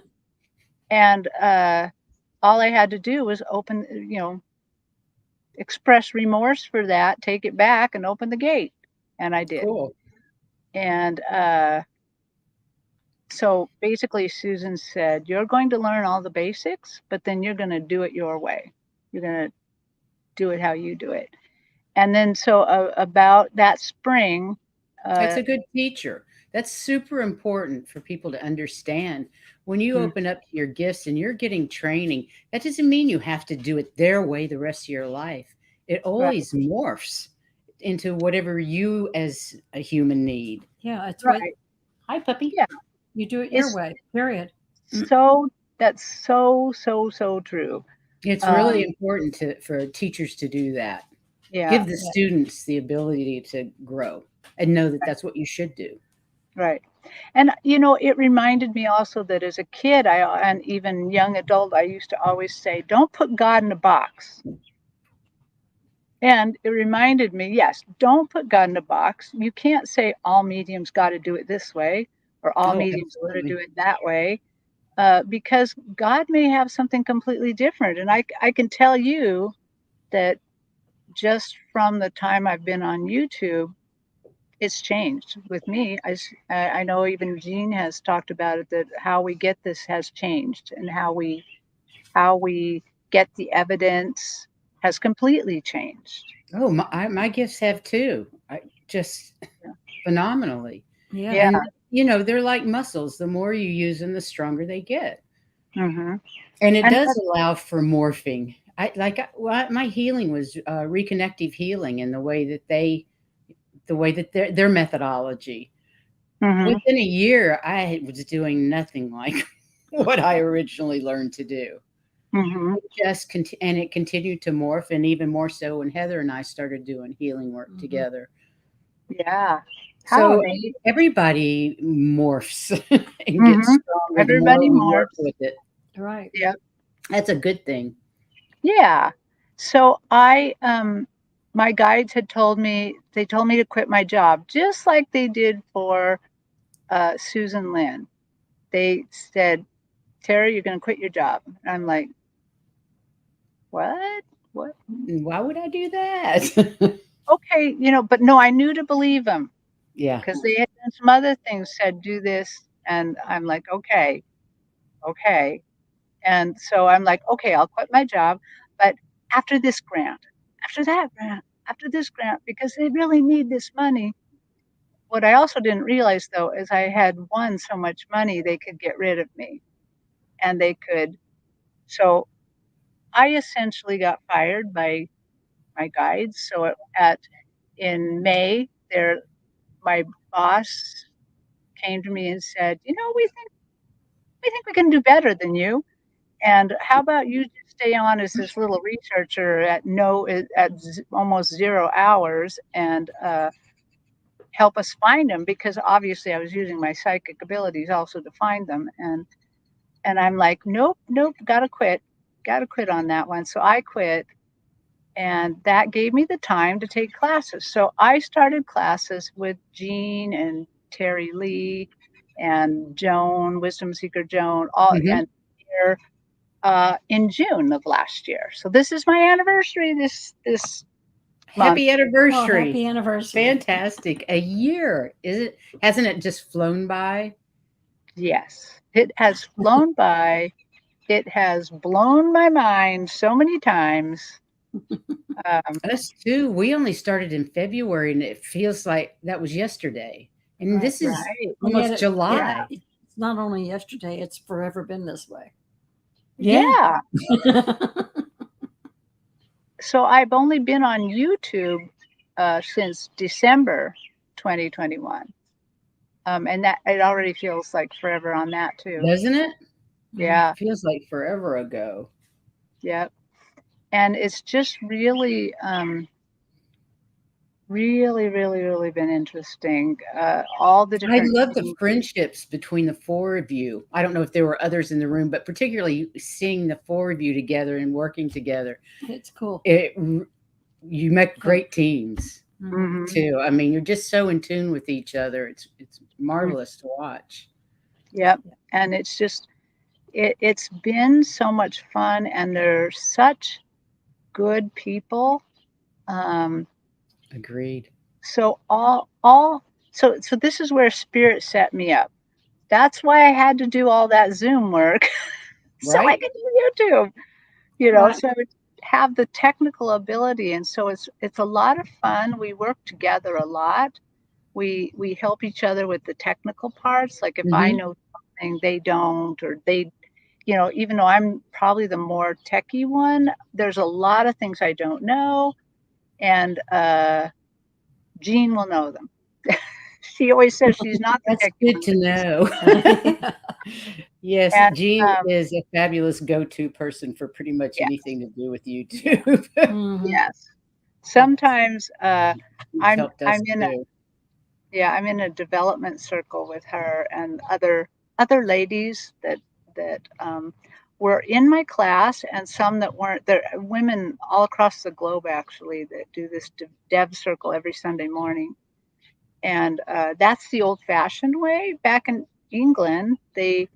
Speaker 1: and all I had to do was express remorse for that, take it back, and open the gate. And I did.
Speaker 3: Cool.
Speaker 1: And so basically, Susan said, you're going to learn all the basics, but then you're going to do it your way. You're going to do it how you do it. And then, so about that spring,
Speaker 3: That's
Speaker 1: uh,
Speaker 3: a good teacher. That's super important for people to understand. When you
Speaker 1: mm,
Speaker 3: open up to your gifts and you're getting training, that doesn't mean you have to do it their way the rest of your life. It
Speaker 1: right,
Speaker 3: always morphs into whatever you as a human need.
Speaker 2: Yeah, it's what
Speaker 1: right.
Speaker 3: Hi, puppy.
Speaker 1: Yeah.
Speaker 2: you do it your
Speaker 1: It's
Speaker 2: way, period.
Speaker 1: so, that's so, so, so true.
Speaker 3: It's really
Speaker 1: Um,
Speaker 3: important for teachers to do that.
Speaker 1: yeah,
Speaker 3: Give the
Speaker 2: Yeah.
Speaker 3: students the ability to grow and know that that's what you should do.
Speaker 1: right. And, it reminded me also that as a kid, and even young adult, I used to always say, don't put God in a box. And it reminded me, yes, don't put God in a box. You can't say all mediums got to do it this way or all
Speaker 3: Oh,
Speaker 1: mediums got to do
Speaker 3: absolutely.
Speaker 1: it that way, because God may have something completely different. And I can tell you that just from the time I've been on YouTube, it's changed with me. I know even Jean has talked about it, that how we get this has changed, and how we get the evidence has completely changed.
Speaker 3: Oh, my gifts have too. I just phenomenally.
Speaker 2: Yeah.
Speaker 1: Yeah.
Speaker 3: And they're like muscles. The more you use them, the stronger they get.
Speaker 1: Hmm.
Speaker 3: And it
Speaker 1: And
Speaker 3: does allow for morphing. My healing was reconnective healing in the way that their methodology.
Speaker 1: mhm.
Speaker 3: Within a year, I was doing nothing like what I originally learned to do.
Speaker 1: Mhm.
Speaker 3: And it continued to morph, and even more so when Heather and I started doing healing work
Speaker 2: Mhm.
Speaker 3: together.
Speaker 1: Yeah. How
Speaker 3: So
Speaker 1: neat.
Speaker 3: everybody morphs and gets
Speaker 1: Mhm.
Speaker 3: stronger the more
Speaker 1: Everybody
Speaker 3: we work
Speaker 1: morphs.
Speaker 3: with it.
Speaker 2: Right.
Speaker 1: Yep.
Speaker 3: That's a good thing.
Speaker 1: Yeah. So my guides had told me, they told me to quit my job, just like they did for Susan Lynn. They said, Terry, you're going to quit your job. And I'm like, what? What?
Speaker 3: Why would I do that?
Speaker 1: Okay, but no, I knew to believe them
Speaker 3: Yeah.
Speaker 1: because they had done some other things, said do this, and I'm like, okay, okay. And so I'm like, okay, I'll quit my job, but after this grant, after that grant, after this grant, because they really need this money. What I also didn't realize though is I had won so much money they could get rid of me, and they could. So I essentially got fired by my guides. So at in May, they're my boss came to me and said, we think we can do better than you. And how about you just stay on as this little researcher at almost 0 hours and help us find them, because obviously I was using my psychic abilities also to find them. And I'm like, nope, gotta quit on that one. So I quit, and that gave me the time to take classes. So I started classes with Jean and Terri Lee and Joan, Wisdom Seeker Joan, all
Speaker 3: Mhm.
Speaker 1: and here in June of last year. So this is my anniversary this month.
Speaker 3: Happy
Speaker 2: Oh,
Speaker 3: anniversary.
Speaker 2: happy anniversary.
Speaker 3: Fantastic. A year. Is it? Hasn't it just flown by?
Speaker 1: Yes, it has flown by. It has blown my mind so many times.
Speaker 3: Us too. We only started in February and it feels like that was yesterday. And
Speaker 2: Right.
Speaker 3: this is
Speaker 1: Right.
Speaker 2: And yet
Speaker 3: almost July.
Speaker 2: it's not only yesterday, it's forever been this way.
Speaker 3: Yeah.
Speaker 1: Yeah. So I've only been on YouTube since December 2021. And that it already feels like forever on that too.
Speaker 3: Doesn't it?
Speaker 1: Yeah.
Speaker 3: Feels like forever ago.
Speaker 1: Yep. And it's just really, really been interesting. All the
Speaker 3: I
Speaker 1: different
Speaker 3: love the
Speaker 1: things.
Speaker 3: friendships between the four of you. I don't know if there were others in the room, but particularly seeing the four of you together and working together.
Speaker 2: It's cool.
Speaker 3: You make great teams
Speaker 1: Mhm.
Speaker 3: too. I mean, you're just so in tune with each other. It's marvelous to watch.
Speaker 1: Yep. And it's just it's been so much fun, and they're such good people. Um,
Speaker 3: Agreed.
Speaker 1: so so this is where spirit set me up. That's why I had to do all that Zoom work so I
Speaker 3: Right?
Speaker 1: could do YouTube.
Speaker 2: Right.
Speaker 1: So I would have the technical ability, and so it's a lot of fun. We work together a lot. We help each other with the technical parts. Like if I
Speaker 3: Hmm.
Speaker 1: know something they don't, or they, even though I'm probably the more techie one, there's a lot of things I don't know, and Jean will know them. She always says she's not the
Speaker 3: That's
Speaker 1: techie
Speaker 3: good
Speaker 1: one,
Speaker 3: to
Speaker 1: but
Speaker 3: know. Yes,
Speaker 1: and
Speaker 3: Jean is a fabulous go-to person for pretty much
Speaker 1: yeah,
Speaker 3: anything to do with YouTube.
Speaker 2: Mhm.
Speaker 1: yes. Sometimes
Speaker 3: She's
Speaker 1: I'm
Speaker 3: helped us
Speaker 1: I'm in a
Speaker 3: too.
Speaker 1: yeah, I'm in a development circle with her and other ladies that were in my class, and some that weren't. There are women all across the globe actually that do this dev circle every Sunday morning, and that's the old-fashioned way. Back in England, they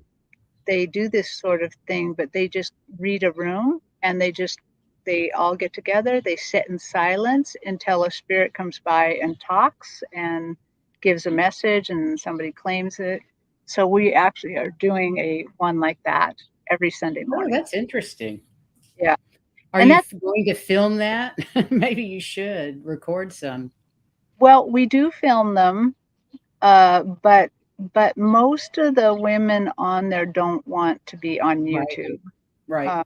Speaker 1: do this sort of thing, but they just read a room, and they all get together, they sit in silence until a spirit comes by and talks and gives a message, and somebody claims it. So we actually are doing a one like that every Sunday
Speaker 3: Oh,
Speaker 1: morning.
Speaker 3: that's interesting.
Speaker 1: Yeah.
Speaker 3: Are
Speaker 1: And
Speaker 3: you
Speaker 1: that's
Speaker 3: going to film that? Maybe you should record some.
Speaker 1: well, we do film them, but most of the women on there don't want to be on
Speaker 3: Right,
Speaker 1: YouTube.
Speaker 3: right.
Speaker 1: Uh,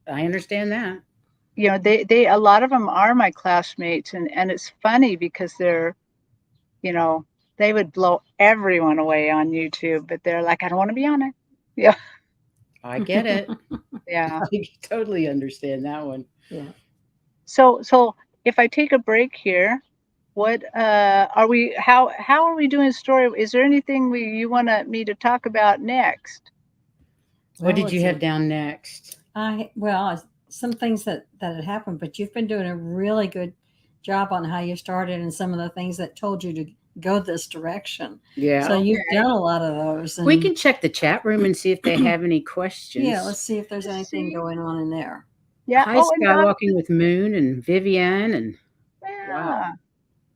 Speaker 3: I understand that.
Speaker 1: they a lot of them are my classmates, and it's funny because you know, they would blow everyone away on YouTube, but they're like, I don't want to be on it. Yeah,
Speaker 3: I get it.
Speaker 1: yeah.
Speaker 3: I totally understand that one.
Speaker 2: Yeah.
Speaker 1: So if I take a break here, what are we? How are we doing story? Is there anything you want me to talk about next?
Speaker 3: What
Speaker 2: Well,
Speaker 3: did
Speaker 2: let's
Speaker 3: you have
Speaker 2: see.
Speaker 3: down next?
Speaker 2: Some things that had happened, but you've been doing a really good job on how you started and some of the things that told you to go this direction.
Speaker 3: Yeah.
Speaker 2: So you've
Speaker 1: Okay,
Speaker 2: done a lot of those,
Speaker 3: We
Speaker 2: and
Speaker 3: can check the chat room and see if they have any
Speaker 2: yeah,
Speaker 3: questions.
Speaker 2: let's see if there's
Speaker 1: let's
Speaker 2: anything
Speaker 1: see.
Speaker 2: going on in there.
Speaker 1: Yeah.
Speaker 3: Hi,
Speaker 1: Oh, and
Speaker 3: Skywalking with Moon and Vivian and wow.
Speaker 1: yeah,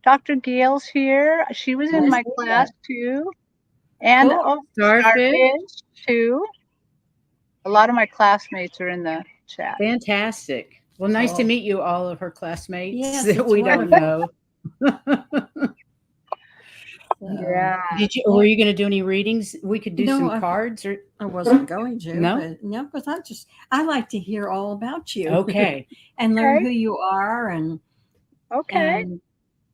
Speaker 1: Dr. Gale's here. She was in
Speaker 2: I
Speaker 1: my
Speaker 2: see
Speaker 1: class
Speaker 2: that.
Speaker 1: too, and
Speaker 2: Cool.
Speaker 1: oh,
Speaker 3: Starfish,
Speaker 1: Starfish too. A lot of my classmates are in the chat.
Speaker 3: fantastic. Well, nice to
Speaker 2: Cool.
Speaker 3: meet you, all of her classmates
Speaker 2: Yes,
Speaker 3: that
Speaker 2: it's
Speaker 3: we don't
Speaker 2: wonderful.
Speaker 3: know.
Speaker 2: So,
Speaker 1: Yeah.
Speaker 3: Did you?
Speaker 2: yeah.
Speaker 3: Were you going to do any readings? We could do
Speaker 2: No,
Speaker 3: some cards or
Speaker 2: I wasn't going to,
Speaker 3: no?
Speaker 2: but no, because I like to hear all about you
Speaker 3: Okay.
Speaker 2: and learn
Speaker 1: Okay.
Speaker 2: who you are, and
Speaker 1: Okay.
Speaker 2: and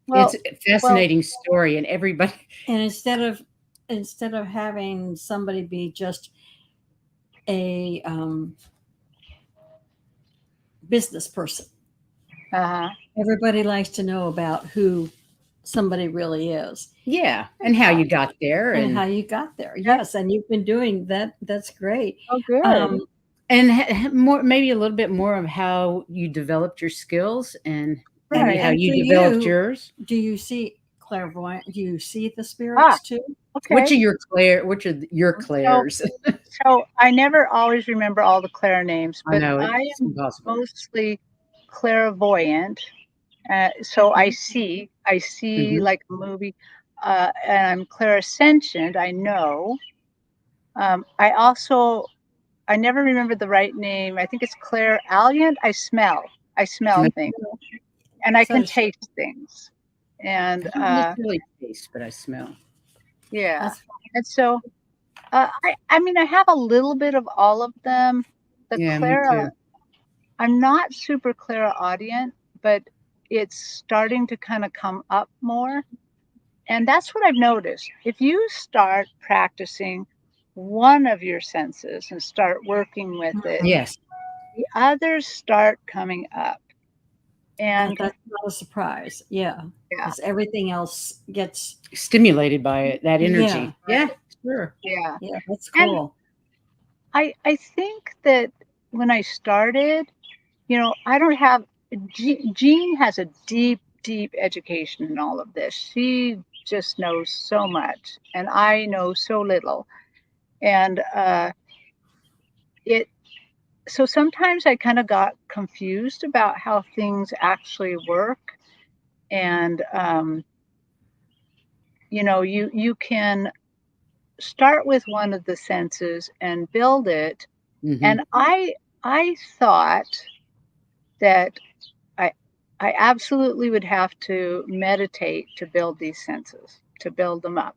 Speaker 3: It's
Speaker 1: Well,
Speaker 3: a
Speaker 1: well,
Speaker 3: fascinating story, and everybody.
Speaker 2: And instead of having somebody be just a business person,
Speaker 1: uh-huh.
Speaker 2: everybody likes to know about who somebody really is
Speaker 3: Yeah, and how you got there,
Speaker 2: and how you got there.
Speaker 1: Yeah.
Speaker 2: Yes, and you've been doing that. That's great.
Speaker 1: Oh, good.
Speaker 2: Um,
Speaker 3: and more, maybe a little bit more of how you developed your skills, and
Speaker 2: and
Speaker 3: maybe
Speaker 1: Right.
Speaker 3: how
Speaker 2: and for
Speaker 3: you developed
Speaker 2: you,
Speaker 3: yours.
Speaker 2: do you see clairvoyant? Do you see the
Speaker 1: Ah,
Speaker 2: spirits too?
Speaker 3: Which
Speaker 1: okay.
Speaker 3: are your Claire? Which are your
Speaker 1: So,
Speaker 3: Claires?
Speaker 1: so I never always remember all the Claire names,
Speaker 3: I
Speaker 1: but
Speaker 3: know
Speaker 1: I
Speaker 3: it's
Speaker 1: am
Speaker 3: impossible.
Speaker 1: mostly clairvoyant. So I see
Speaker 3: Hmm.
Speaker 1: like a movie, and I'm clairsentient. I know. I also I never remember the right name. I think it's clairalient. I smell things, and I
Speaker 2: So
Speaker 1: can
Speaker 2: does she.
Speaker 1: taste things. And
Speaker 3: I don't necessarily taste, but I smell.
Speaker 1: yeah,
Speaker 2: That's
Speaker 1: and so I mean, I have a little bit of all of them. The
Speaker 3: Yeah, me
Speaker 1: Clara,
Speaker 3: too.
Speaker 1: I'm not super clairaudient, but it's starting to kind of come up more. And that's what I've noticed. If you start practicing one of your senses and start working with it,
Speaker 2: mhm.
Speaker 3: Yes,
Speaker 1: the others start coming up. And
Speaker 2: That's not a surprise. Yeah,
Speaker 1: yeah,
Speaker 2: because everything else gets.
Speaker 3: stimulated by it, that
Speaker 2: Yeah,
Speaker 3: energy. Yeah, sure.
Speaker 1: yeah.
Speaker 2: yeah, that's
Speaker 1: And
Speaker 2: cool.
Speaker 1: I think that when I started, I don't have Jean has a deep education in all of this. She just knows so much, and I know so little. And it so sometimes I kind of got confused about how things actually work. And you can start with one of the senses and build it.
Speaker 3: Hmm.
Speaker 1: And I thought that I I absolutely would have to meditate to build these senses, to build them up.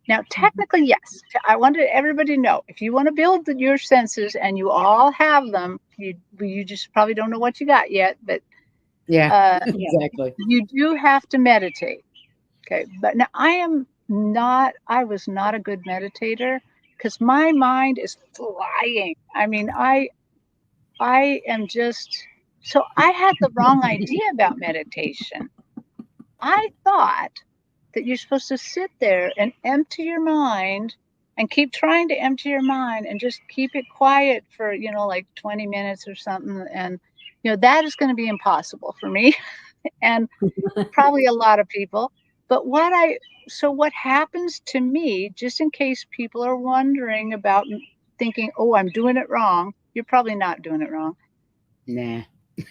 Speaker 1: Now,
Speaker 2: Mhm.
Speaker 1: technically, yes. I wanted everybody to know if you want to build your senses and you all have them, you just probably don't know what you got yet, but
Speaker 3: Yeah,
Speaker 1: uh,
Speaker 2: Yeah,
Speaker 3: exactly.
Speaker 1: you do have to meditate. Okay, but now I was not a good meditator because my mind is flying. I mean, I am just so I had the wrong idea about meditation. I thought that you're supposed to sit there and empty your mind and keep trying to empty your mind and just keep it quiet for, like 20 minutes or something. And, that is going to be impossible for me and probably a lot of people. But what happens to me, just in case people are wondering about thinking, oh, I'm doing it wrong, you're probably not doing it wrong.
Speaker 3: Nah, I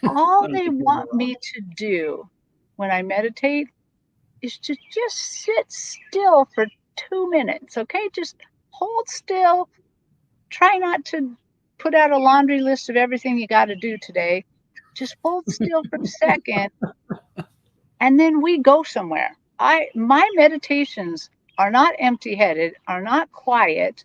Speaker 1: All
Speaker 3: don't
Speaker 1: they
Speaker 3: think you're
Speaker 1: want me to do when I meditate is to just sit still for 2 minutes, okay? Just hold still. Try not to put out a laundry list of everything you got to do today. Just hold still for a second and then we go somewhere. My meditations are not empty-headed, are not quiet.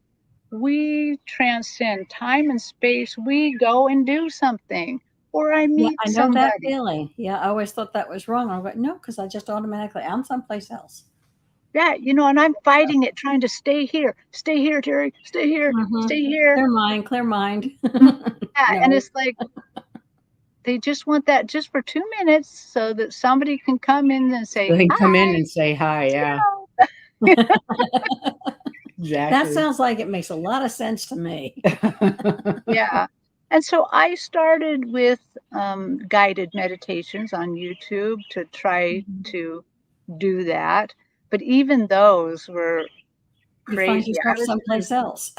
Speaker 1: We transcend time and space. We go and do something or I
Speaker 2: yeah,
Speaker 1: meet
Speaker 2: I know that
Speaker 1: somebody.
Speaker 2: feeling. Yeah, I always thought that was wrong. I went, no, because I just automatically I'm someplace else.
Speaker 1: Yeah, and I'm fighting it, trying to stay here, Terry,
Speaker 2: Mm-hmm.
Speaker 1: stay here.
Speaker 2: Clear mind, clear mind.
Speaker 1: Yeah, and
Speaker 2: No,
Speaker 1: it's like they just want that just for 2 minutes so that somebody can come in and
Speaker 3: so
Speaker 1: say,
Speaker 3: they can come in
Speaker 1: "Hi,
Speaker 3: and say hi. Yeah,
Speaker 1: hello."
Speaker 2: that
Speaker 3: exactly.
Speaker 2: sounds like it makes a lot of sense to me.
Speaker 1: Yeah. And so I started with guided meditations on YouTube to try
Speaker 2: Mhm.
Speaker 1: to do that. But even those were
Speaker 2: You find
Speaker 1: crazy.
Speaker 2: yourself someplace else.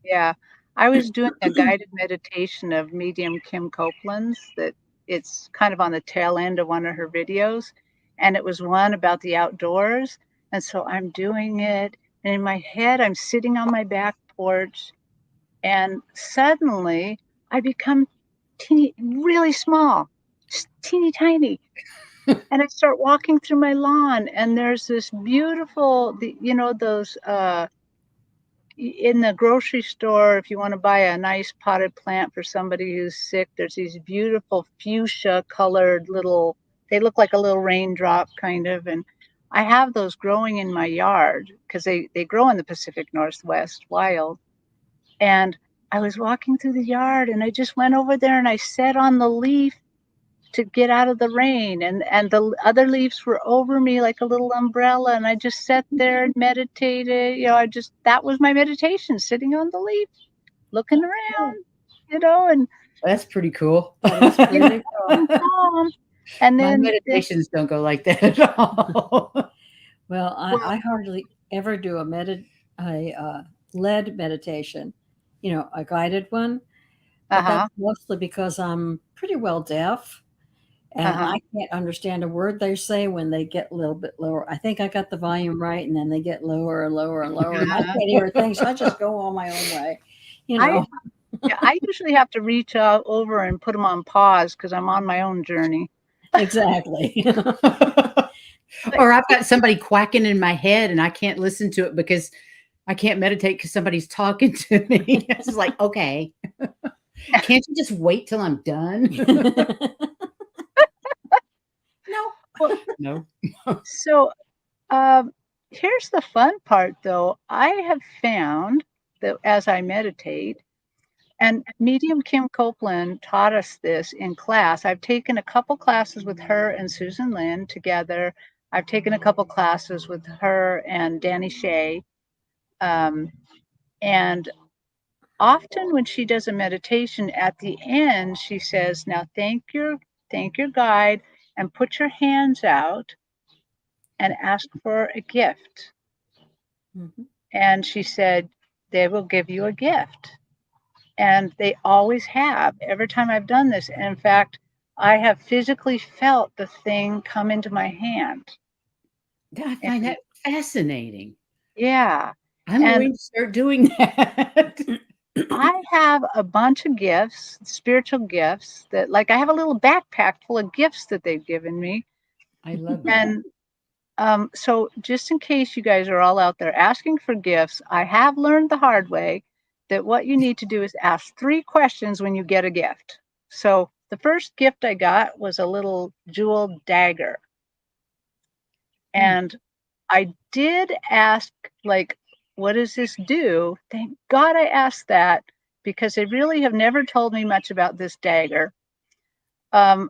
Speaker 1: Yeah, I was doing a guided meditation of medium Kim Copeland's that it's kind of on the tail end of one of her videos, and it was one about the outdoors. And so I'm doing it, and in my head, I'm sitting on my back porch, and suddenly I become teeny, really small, just teeny tiny. And I start walking through my lawn, and there's this beautiful, those in the grocery store, if you want to buy a nice potted plant for somebody who's sick, there's these beautiful fuchsia colored little they look like a little raindrop kind of, and I have those growing in my yard because they grow in the Pacific Northwest wild. And I was walking through the yard and I just went over there and I sat on the leaf to get out of the rain, and the other leaves were over me like a little umbrella, and I just sat there and meditated. You know, I just that was my meditation, sitting on the leaf, looking around, you know, and
Speaker 3: That's pretty cool.
Speaker 2: That is pretty cool.
Speaker 1: calm. And
Speaker 3: My
Speaker 1: then
Speaker 3: meditations don't go like that at all.
Speaker 2: Well,
Speaker 1: well,
Speaker 2: I hardly ever do a led meditation, a guided one, but that's
Speaker 1: uh-huh,
Speaker 2: mostly because I'm pretty well deaf and
Speaker 1: uh-huh.
Speaker 2: I can't understand a word they say when they get a little bit lower. I think I got the volume right, and then they get lower and lower and lower, and I
Speaker 1: Uh-huh.
Speaker 2: can't hear a thing, so I just go on my own way, you
Speaker 1: I
Speaker 2: know.
Speaker 1: yeah, I usually have to reach out over and put them on pause because I'm on my own journey.
Speaker 2: Exactly.
Speaker 1: But
Speaker 3: Or I've got somebody quacking in my head and I can't listen to it because I can't meditate because somebody's talking to me. It's just like, okay, can't you just wait till I'm done? No,
Speaker 1: well,
Speaker 3: no.
Speaker 1: so um, here's the fun part, though. I have found that as I meditate, and medium Kim Copeland taught us this in class. I've taken a couple classes with her and Susan Lynn together. I've taken a couple classes with her and Danny Shea. Um, and often when she does a meditation at the end, she says, "Now thank your guide and put your hands out and ask for a gift."
Speaker 2: Mhm.
Speaker 1: And she said, "They will give you a gift." And they always have every time I've done this. And in fact, I have physically felt the thing come into my hand.
Speaker 3: I find
Speaker 1: And
Speaker 3: that fascinating.
Speaker 1: yeah,
Speaker 3: I'm
Speaker 1: and
Speaker 3: going to start doing that.
Speaker 1: I have a bunch of gifts, spiritual gifts that, like, I have a little backpack full of gifts that they've given me.
Speaker 3: I love that.
Speaker 1: And so, just in case you guys are all out there asking for gifts, I have learned the hard way that what you need to do is ask 3 questions when you get a gift. So, the first gift I got was a little jeweled dagger.
Speaker 3: Mm.
Speaker 1: And I did ask, like, what does this do? Thank God I asked that because they really have never told me much about this dagger. Um,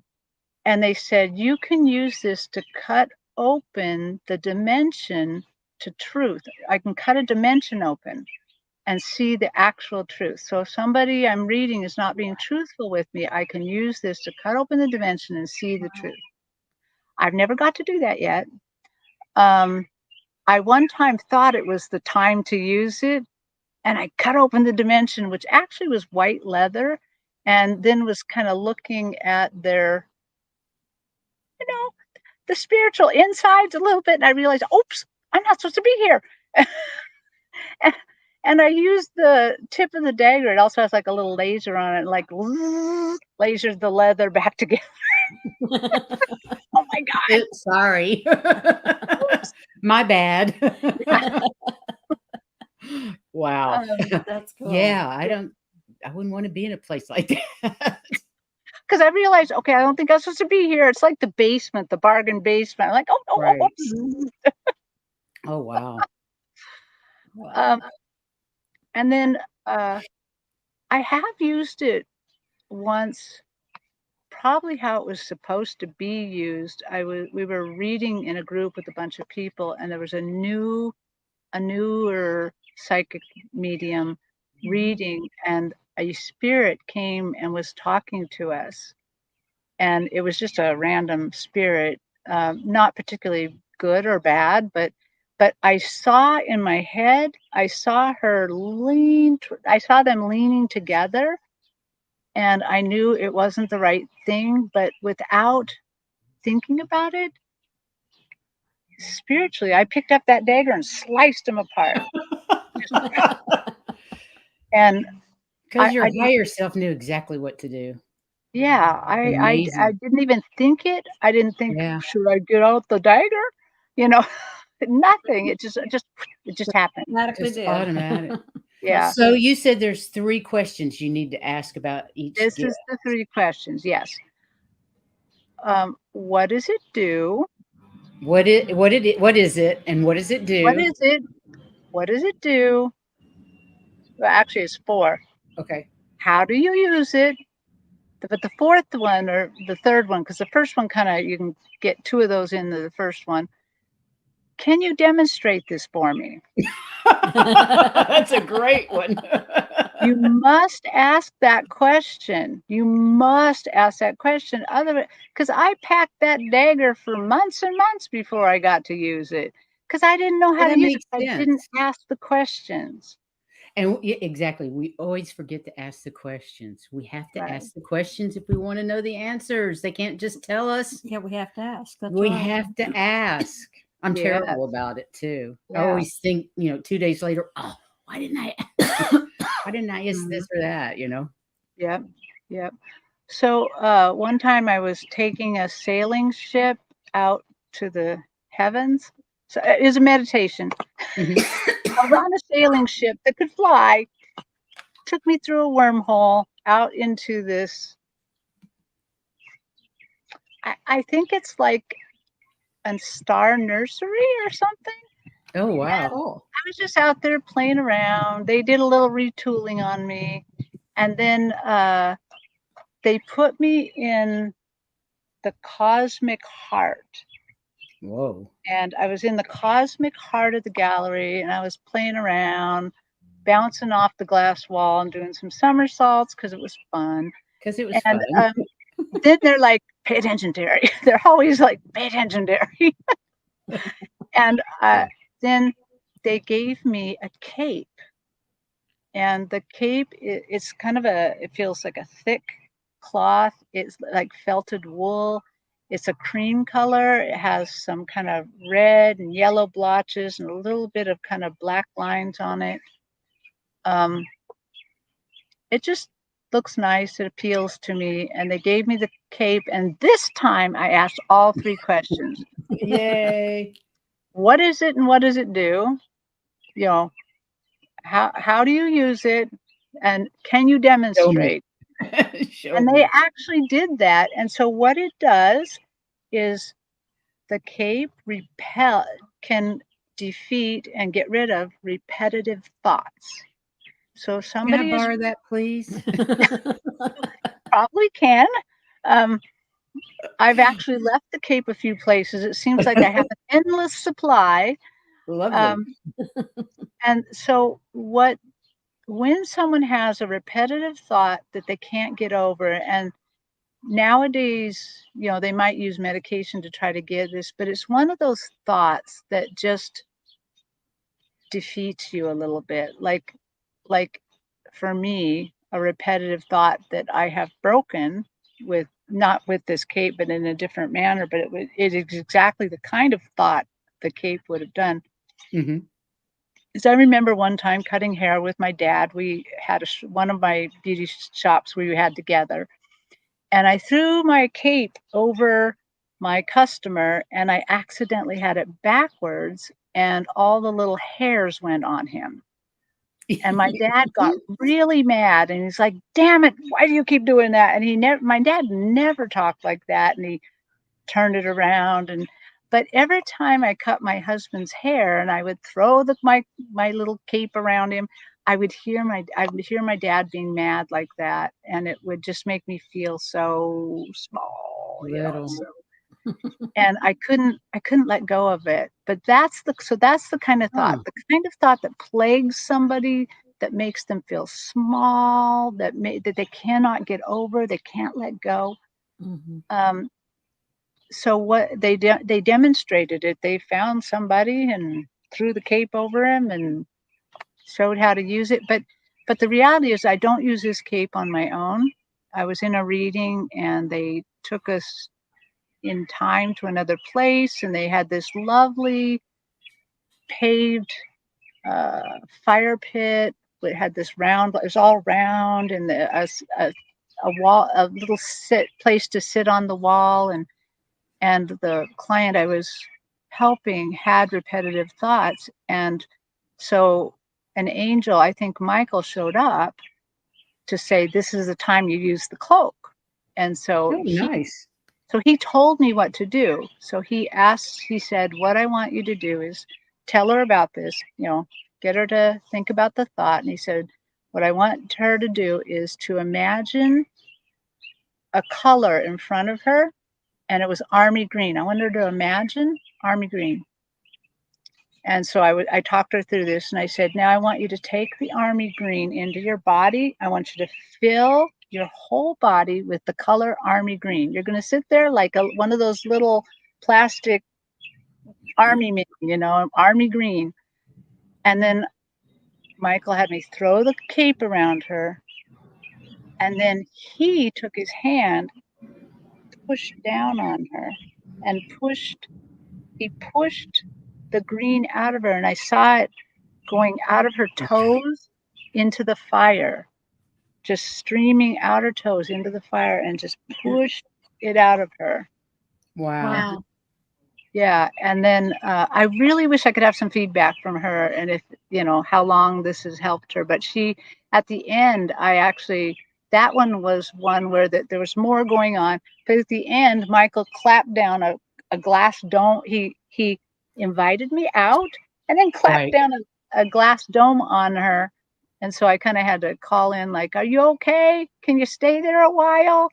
Speaker 1: and they said, you can use this to cut open the dimension to truth. I can cut a dimension open and see the actual truth. So if somebody I'm reading is not being truthful with me, I can use this to cut open the dimension and see the truth. I've never got to do that yet. Um, I one time thought it was the time to use it, and I cut open the dimension, which actually was white leather, and then was kind of looking at their, you know, the spiritual insides a little bit, and I realized, oops, I'm not supposed to be here. and, and I used the tip of the dagger. It also has like a little laser on it, like lasers the leather back together. Oh my God.
Speaker 3: Oops, sorry. My bad. Wow.
Speaker 2: That's cool.
Speaker 3: Yeah, I wouldn't want to be in a place like that.
Speaker 1: Because I realized, okay, I don't think I'm supposed to be here. It's like the basement, the bargain basement. I'm like,
Speaker 3: Right.
Speaker 1: oops.
Speaker 3: Oh, wow.
Speaker 1: Um,
Speaker 2: Wow.
Speaker 1: and then I have used it once, probably how it was supposed to be used. We were reading in a group with a bunch of people, and there was a newer psychic medium
Speaker 2: Mhm.
Speaker 1: reading, and a spirit came and was talking to us. And it was just a random spirit, not particularly good or bad, but I saw in my head, I saw her I saw them leaning together, and I knew it wasn't the right thing, but without thinking about it, spiritually, I picked up that dagger and sliced them apart. And
Speaker 3: Because your
Speaker 1: I just,
Speaker 3: higher self knew exactly what to do.
Speaker 1: yeah, I
Speaker 3: Amazing.
Speaker 1: didn't even think it. I didn't think,
Speaker 3: Yeah.
Speaker 1: should I get out the dagger? You know, nothing. It just happened.
Speaker 2: Automatically
Speaker 3: Just
Speaker 2: did.
Speaker 3: automatic.
Speaker 1: Yeah.
Speaker 3: So you said there's 3 questions you need to ask about each
Speaker 1: This
Speaker 3: gift.
Speaker 1: is the 3 questions. Yes. What does it do?
Speaker 3: What is it, and what does it
Speaker 1: What
Speaker 3: do?
Speaker 1: is it? What does it do? Well, actually, it's four.
Speaker 3: Okay.
Speaker 1: How do you use it? But the fourth one or the third one, because the first one kind of you can get two of those into the first one. Can you demonstrate this for me?
Speaker 3: That's a great one.
Speaker 1: You must ask that question. You must ask that question. Other because I packed that dagger for months and months before I got to use it because I didn't know
Speaker 3: Well,
Speaker 1: how to
Speaker 3: that
Speaker 1: use it.
Speaker 3: makes
Speaker 1: I didn't
Speaker 3: sense.
Speaker 1: ask the questions.
Speaker 3: And yeah, exactly, we always forget to ask the questions. We have to
Speaker 1: Right.
Speaker 3: ask the questions if we want to know the answers. They can't just tell us.
Speaker 2: Yeah, we have to ask. That's
Speaker 3: We
Speaker 2: right.
Speaker 3: have to ask. I'm
Speaker 1: Yes.
Speaker 3: terrible about it too. I
Speaker 1: Yeah.
Speaker 3: always think, 2 days later, "Oh, why didn't I why didn't I ask
Speaker 1: Mhm.
Speaker 3: this or that?" You know?
Speaker 1: Yep. Yep. So one time I was taking a sailing ship out to the heavens. So it was a meditation.
Speaker 3: Mhm.
Speaker 1: I was on a sailing ship that could fly, took me through a wormhole out into this. I think it's like a star nursery or something.
Speaker 3: Oh,
Speaker 1: And
Speaker 3: wow.
Speaker 2: Oh,
Speaker 1: I was just out there playing around. They did a little retooling on me. And then they put me in the cosmic heart.
Speaker 3: Whoa.
Speaker 1: And I was in the cosmic heart of the gallery and I was playing around, bouncing off the glass wall and doing some somersaults because it was fun.
Speaker 3: Because it was
Speaker 1: And
Speaker 3: fun.
Speaker 1: then they're like, pay attention, Terry. They're always like, pay attention, Terry. And then they gave me a cape. And the cape, it's kind of it feels like a thick cloth. It's like felted wool. It's a cream color. It has some kind of red and yellow blotches and a little bit of kind of black lines on it. Um, it just looks nice. It appeals to me. And they gave me the cape. And this time I asked all three questions.
Speaker 3: Yay.
Speaker 1: What is it and what does it do? You know, how do you use it? And can you
Speaker 3: Show me.
Speaker 1: demonstrate?
Speaker 3: Show
Speaker 1: And they
Speaker 3: me.
Speaker 1: actually did that. And so what it does is the cape can defeat and get rid of repetitive thoughts. So if
Speaker 3: Can I
Speaker 1: somebody is
Speaker 3: borrow that, please?
Speaker 1: probably can. Um, I've actually left the cape a few places. It seems like I have an endless supply.
Speaker 3: Lovely.
Speaker 1: Um, and so when someone has a repetitive thought that they can't get over, and nowadays, they might use medication to try to get this, but it's one of those thoughts that just defeats you a little bit. Like for me, a repetitive thought that I have broken with not with this cape, but in a different manner. But it is exactly the kind of thought the cape would have done.
Speaker 3: Hmm.
Speaker 1: Is I remember one time cutting hair with my dad. We had one of my beauty shops we had together, and I threw my cape over my customer and I accidentally had it backwards and all the little hairs went on him. And my dad got really mad and he's like, "Damn it, why do you keep doing that?" And my dad never talked like that and he turned it around but every time I cut my husband's hair and I would throw my little cape around him, I would hear my dad being mad like that, and it would just make me feel so small,
Speaker 3: Little.
Speaker 1: and I couldn't let go of it. But that's the kind of thought,
Speaker 3: Huh.
Speaker 1: that plagues somebody, that makes them feel small, that they cannot get over, they can't let go.
Speaker 2: mhm.
Speaker 1: Um, so what they demonstrated it. They found somebody and threw the cape over him and showed how to use it. But the reality is I don't use this cape on my own. I was in a reading and they took us in time to another place and they had this lovely paved uh, fire pit. It had this round, it was all round, and a wall, a little place to sit on the wall, and the client I was helping had repetitive thoughts. And so an angel, I think Michael, showed up to say, this is the time you use the cloak. And so
Speaker 3: Oh, nice.
Speaker 1: So he told me what to do. So he said, what I want you to do is tell her about this, get her to think about the thought. And he said, what I want her to do is to imagine a color in front of her, and it was army green. I wanted her to imagine army green. And so I talked her through this, and I said, now I want you to take the army green into your body. I want you to fill your whole body with the color army green. You're going to sit there like one of those little plastic army men, army green. And then Michael had me throw the cape around her. And then he took his hand, pushed down on her, and he pushed the green out of her. And I saw it going out of her toes into the fire, just streaming out her toes into the fire, and just pushed it out of her.
Speaker 3: Wow.
Speaker 1: Yeah. And then I really wish I could have some feedback from her, and if, how long this has helped her. But at the end, that one was one where there was more going on. But at the end, Michael clapped down a glass dome. He invited me out and then clapped down a glass dome on her. And so I kind of had to call in, like, are you okay? Can you stay there a while?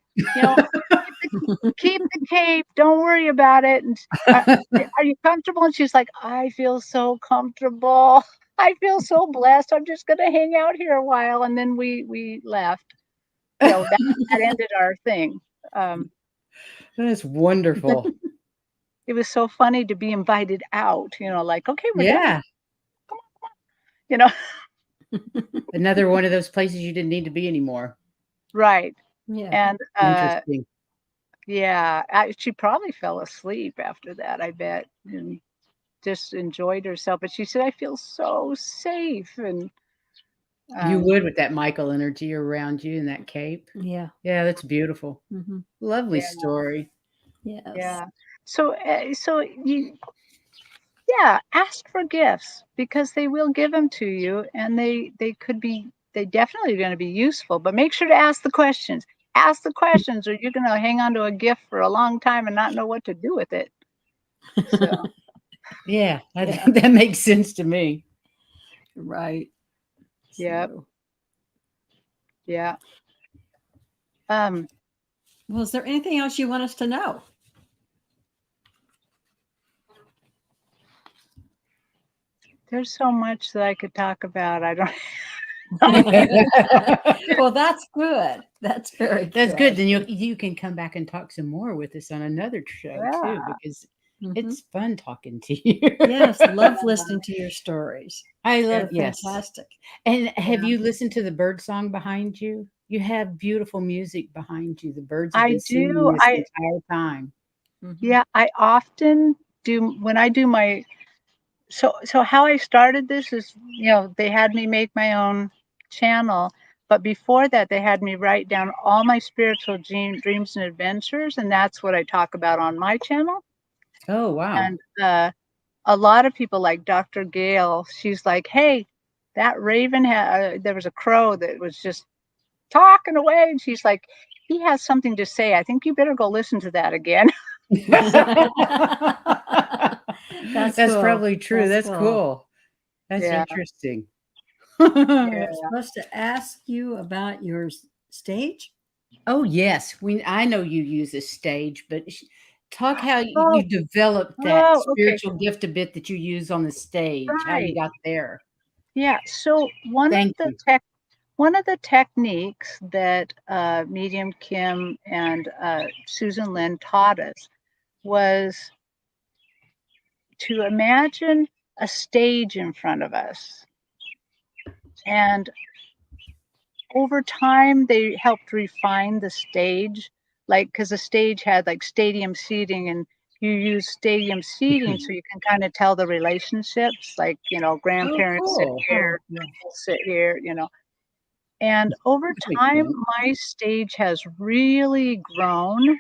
Speaker 1: Keep the cape. Don't worry about it. And are you comfortable? And she's like, I feel so comfortable. I feel so blessed. I'm just going to hang out here a while. And then we left. That ended our thing.
Speaker 3: That is wonderful.
Speaker 1: It was so funny to be invited out, like, okay, we're done. Come on.
Speaker 3: Another one of those places you didn't need to be anymore.
Speaker 1: Right.
Speaker 2: Yeah.
Speaker 1: And
Speaker 3: interesting.
Speaker 1: Yeah, she probably fell asleep after that, I bet, and just enjoyed herself. But she said, I feel so safe. And
Speaker 3: You would, with that Michael energy around you and that cape.
Speaker 2: Yeah.
Speaker 3: Yeah, that's beautiful.
Speaker 2: Mm-hmm.
Speaker 3: Lovely story.
Speaker 2: Yes.
Speaker 1: Yeah. So ask for gifts, because they will give them to you, and they definitely going to be useful. But make sure to ask the questions. Ask the questions, or you're going to hang on to a gift for a long time and not know what to do with it. So
Speaker 3: yeah, that makes sense to me.
Speaker 2: Right.
Speaker 1: Yep.
Speaker 2: So.
Speaker 1: Yeah.
Speaker 2: Well, is there anything else you want us to know?
Speaker 1: There's so much that I could talk about. I don't.
Speaker 2: Well, that's good. That's very good.
Speaker 3: That's good. Then you can come back and talk some more with us on another show too, because it's fun talking to you.
Speaker 2: Yes, love listening to your stories.
Speaker 3: I love
Speaker 2: fantastic.
Speaker 3: And have you listened to the bird song behind you? You have beautiful music behind you. The birds have been singing this entire time.
Speaker 1: Yeah, I often do when I do my. So how I started this is, they had me make my own channel, but before that they had me write down all my spiritual dreams and adventures, and that's what I talk about on my channel.
Speaker 3: Oh, wow.
Speaker 1: And a lot of people, like Dr. Gail, she's like, hey, that raven there was a crow that was just talking away, and she's like, he has something to say. I think you better go listen to that again.
Speaker 2: That's
Speaker 3: cool.
Speaker 2: Probably
Speaker 3: true. That's cool. That's interesting.
Speaker 2: We're supposed to ask you about your stage.
Speaker 3: Oh, yes. I know you use a stage, but talk how you developed that spiritual gift a bit that you use on the stage, how you got there.
Speaker 1: Yeah. So one of the techniques that Medium Kim and Susan Lynn taught us was to imagine a stage in front of us. And over time, they helped refine the stage, because the stage had like stadium seating, and you use stadium seating so you can kind of tell the relationships, like, grandparents sit here, people sit here, And over time, my stage has really grown.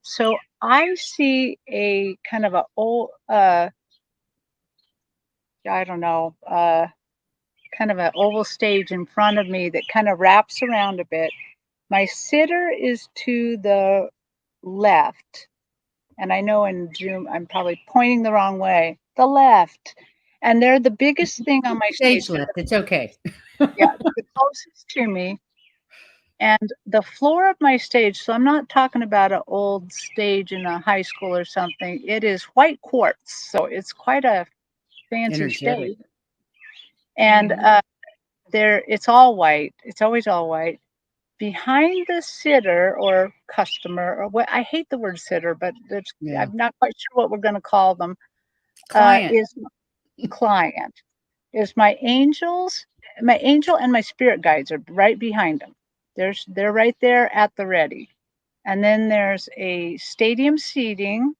Speaker 1: So I see a kind of kind of an oval stage in front of me that kind of wraps around a bit. My sitter is to the left. And I know in Zoom I'm probably pointing the wrong way. The left. And they're the biggest thing on my stage.
Speaker 3: Stage left. It's okay.
Speaker 1: Yeah, the closest to me. And the floor of my stage, so I'm not talking about an old stage in a high school or something. It is white quartz, so it's quite a fancy
Speaker 3: Energetic.
Speaker 1: stage. And it's all white. It's always all white. Behind the sitter or customer, or what I hate the word sitter, but
Speaker 3: Yeah.
Speaker 1: I'm not quite sure what we're going to call them.
Speaker 3: Client.
Speaker 1: Is client. Is my angel and my spirit guides are right behind them. They're right there at the ready. And then there's a stadium seating,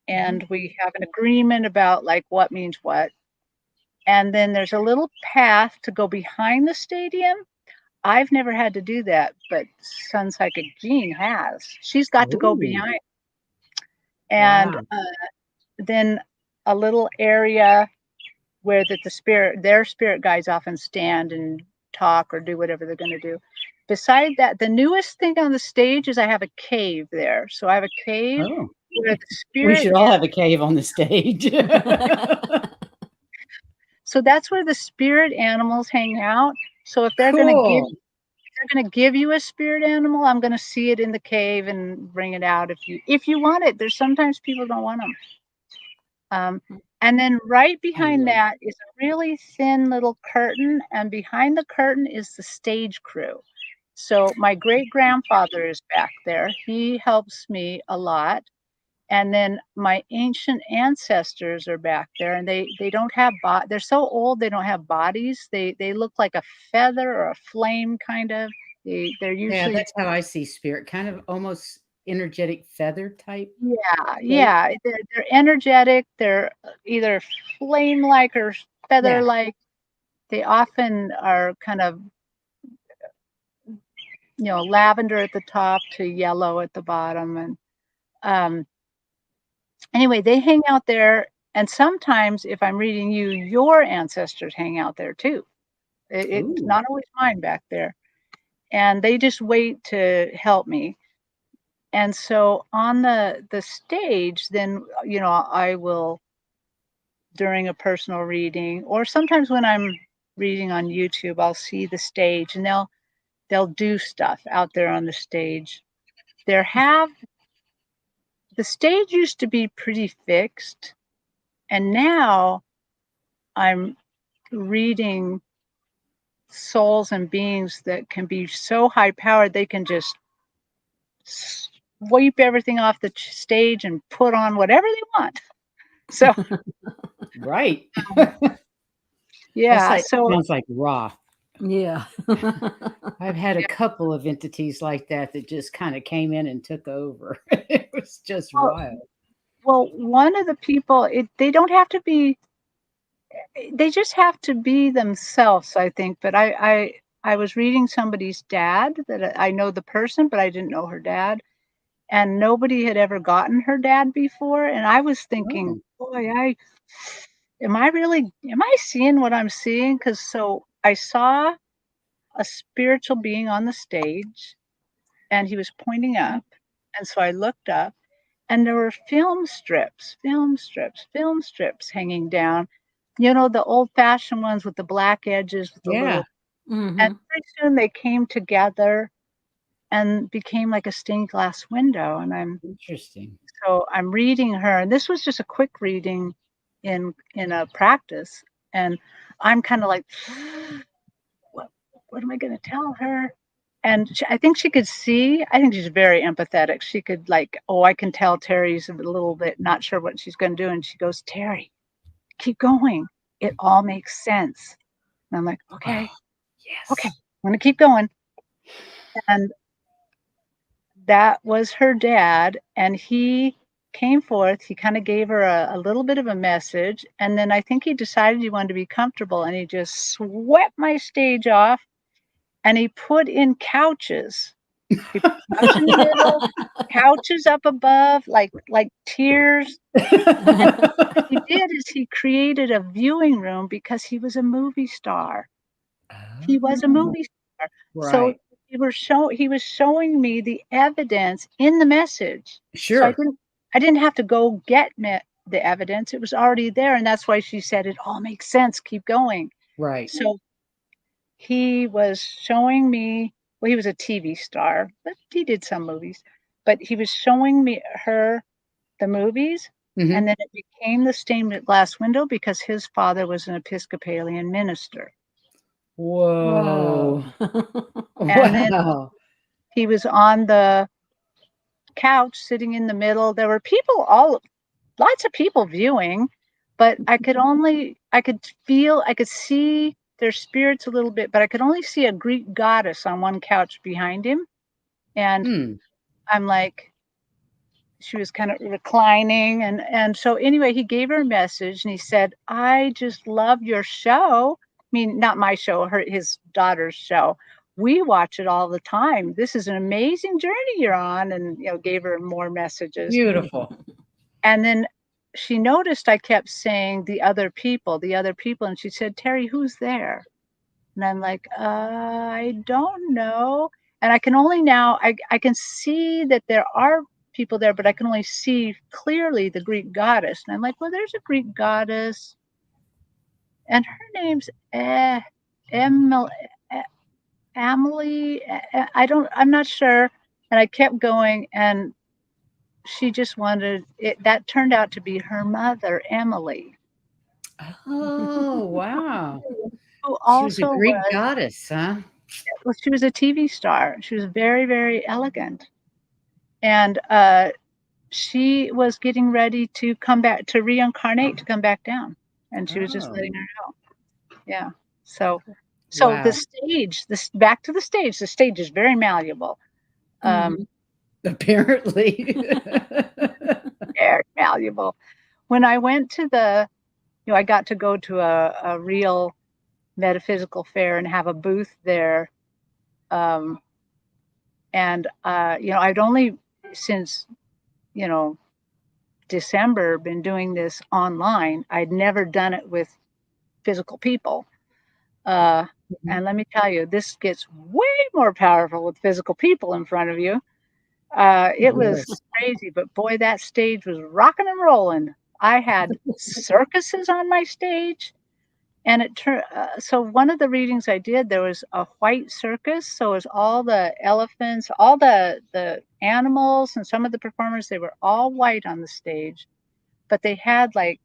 Speaker 1: and we have an agreement about like what means what. And then there's a little path to go behind the stadium. I've never had to do that, but Sun Psychic Jean has. She's got to go
Speaker 3: Ooh.
Speaker 1: behind. And
Speaker 3: Wow.
Speaker 1: then a little area where their spirit guides often stand and talk or do whatever they're going to do. Beside that, the newest thing on the stage is I have a cave there. So I have a cave
Speaker 3: Oh.
Speaker 1: where the
Speaker 3: We
Speaker 1: spirit
Speaker 3: should all have a cave on the stage.
Speaker 1: So that's where the spirit animals hang out. So if they're going
Speaker 3: Cool.
Speaker 1: to give you a spirit animal, I'm going to see it in the cave and bring it out if you want it. There's sometimes people don't want them. And then right behind that is a really thin little curtain, and behind the curtain is the stage crew. So my great grandfather is back there. He helps me a lot. And then my ancient ancestors are back there, and they don't have they're so old they don't have bodies. They look like a feather or a flame kind of. They're
Speaker 3: Yeah,
Speaker 1: usually
Speaker 3: that's how I see spirit. Kind of almost energetic feather type.
Speaker 1: yeah. They're energetic. They're either flame like or feather
Speaker 3: Yeah.
Speaker 1: like. They often are kind of lavender at the top to yellow at the bottom, and anyway, they hang out there. And sometimes if I'm reading you, your ancestors hang out there too. It's
Speaker 3: Ooh.
Speaker 1: not always mine back there. And they just wait to help me. And so on the stage, then, I will, during a personal reading, or sometimes when I'm reading on YouTube, I'll see the stage and they'll do stuff out there on the stage. The stage used to be pretty fixed, and now I'm reading souls and beings that can be so high powered they can just sweep everything off the stage and put on whatever they want. So
Speaker 3: Right.
Speaker 1: yeah, so
Speaker 3: sounds like raw.
Speaker 2: Yeah.
Speaker 3: I've had a couple of entities like that just kind of came in and took over. It was just wild.
Speaker 1: well, one of the people, they don't have to be, they just have to be themselves, I think. But I was reading somebody's dad that I know the person, but I didn't know her dad. And nobody had ever gotten her dad before. And I was thinking,
Speaker 3: Oh.
Speaker 1: boy, am I seeing what I'm seeing? Because so I saw a spiritual being on the stage and he was pointing up. And so I looked up and there were film strips hanging down. The old fashioned ones with the black edges with the
Speaker 3: Yeah.
Speaker 1: little, and pretty soon they came together and became like a stained glass window. And
Speaker 3: Interesting.
Speaker 1: so I'm reading her, and this was just a quick reading in a practice, and I'm kind of like, what am I going to tell her? And I think she could see. I think she's very empathetic. She could I can tell Terry's a little bit not sure what she's going to do, and she goes, Terry, keep going. It all makes sense. And I'm like, okay,
Speaker 3: Yes.
Speaker 1: I'm going to keep going. And that was her dad, and he came forth. He kind of gave her a little bit of a message, and then I think he decided he wanted to be comfortable, and he just swept my stage off, and he put in couches. He put couch in the middle, couches up above, like tiers. What he did is he created a viewing room because he was a movie star. He was a movie star. So
Speaker 3: Right.
Speaker 1: he was showing me the evidence in the message. So
Speaker 3: Sure.
Speaker 1: I didn't have to go get the evidence. It was already there, and that's why she said it all makes sense. Keep going.
Speaker 3: Right.
Speaker 1: So he was showing me, well, he was a TV star, but he did some movies. But he was showing her the movies,
Speaker 3: Hmm.
Speaker 1: and then it became the stained glass window because his father was an Episcopalian minister.
Speaker 3: Whoa.
Speaker 1: And then
Speaker 3: Wow.
Speaker 1: he was on the couch sitting in the middle. There were lots of people viewing, but I could see their spirits a little bit, but I could only see a Greek goddess on one couch behind him. And
Speaker 3: Hmm.
Speaker 1: I'm like, she was kind of reclining. And so anyway, he gave her a message and he said, I just love your show. I mean, not my show, his daughter's show. We watch it all the time. This is an amazing journey you're on. And, gave her more messages.
Speaker 3: Beautiful.
Speaker 1: And then she noticed I kept saying the other people. And she said, Terry, who's there? And I'm like, I don't know. And I can only now, I can see that there are people there, but I can only see clearly the Greek goddess. And I'm like, well, there's a Greek goddess. And her name's Emily. Emily. I'm not sure. And I kept going, and she just wanted it. That turned out to be her mother, Emily,
Speaker 3: Oh, wow.
Speaker 1: who
Speaker 3: She was a
Speaker 1: also
Speaker 3: Greek goddess, huh?
Speaker 1: she was a TV star. She was very, very elegant. And she was getting ready to come back, to reincarnate, to come back down. And she was just
Speaker 3: Oh,
Speaker 1: letting her know. Yeah. So the
Speaker 3: wow.
Speaker 1: stage, back to the stage. The stage is very malleable.
Speaker 2: Mhm.
Speaker 3: Apparently.
Speaker 1: Very malleable. When I went to I got to go to a real metaphysical fair and have a booth there. Um, and I'd only since you know December been doing this online. I'd never done it with physical people. Uh,
Speaker 3: Mhm.
Speaker 1: and let me tell you, this gets way more powerful with physical people in front of you. It was
Speaker 3: Yes.
Speaker 1: crazy, but boy, that stage was rocking and rolling. I had circuses on my stage. And so one of the readings I did, there was a white circus. So it was all the elephants, all the animals, and some of the performers. They were all white on the stage, but they had like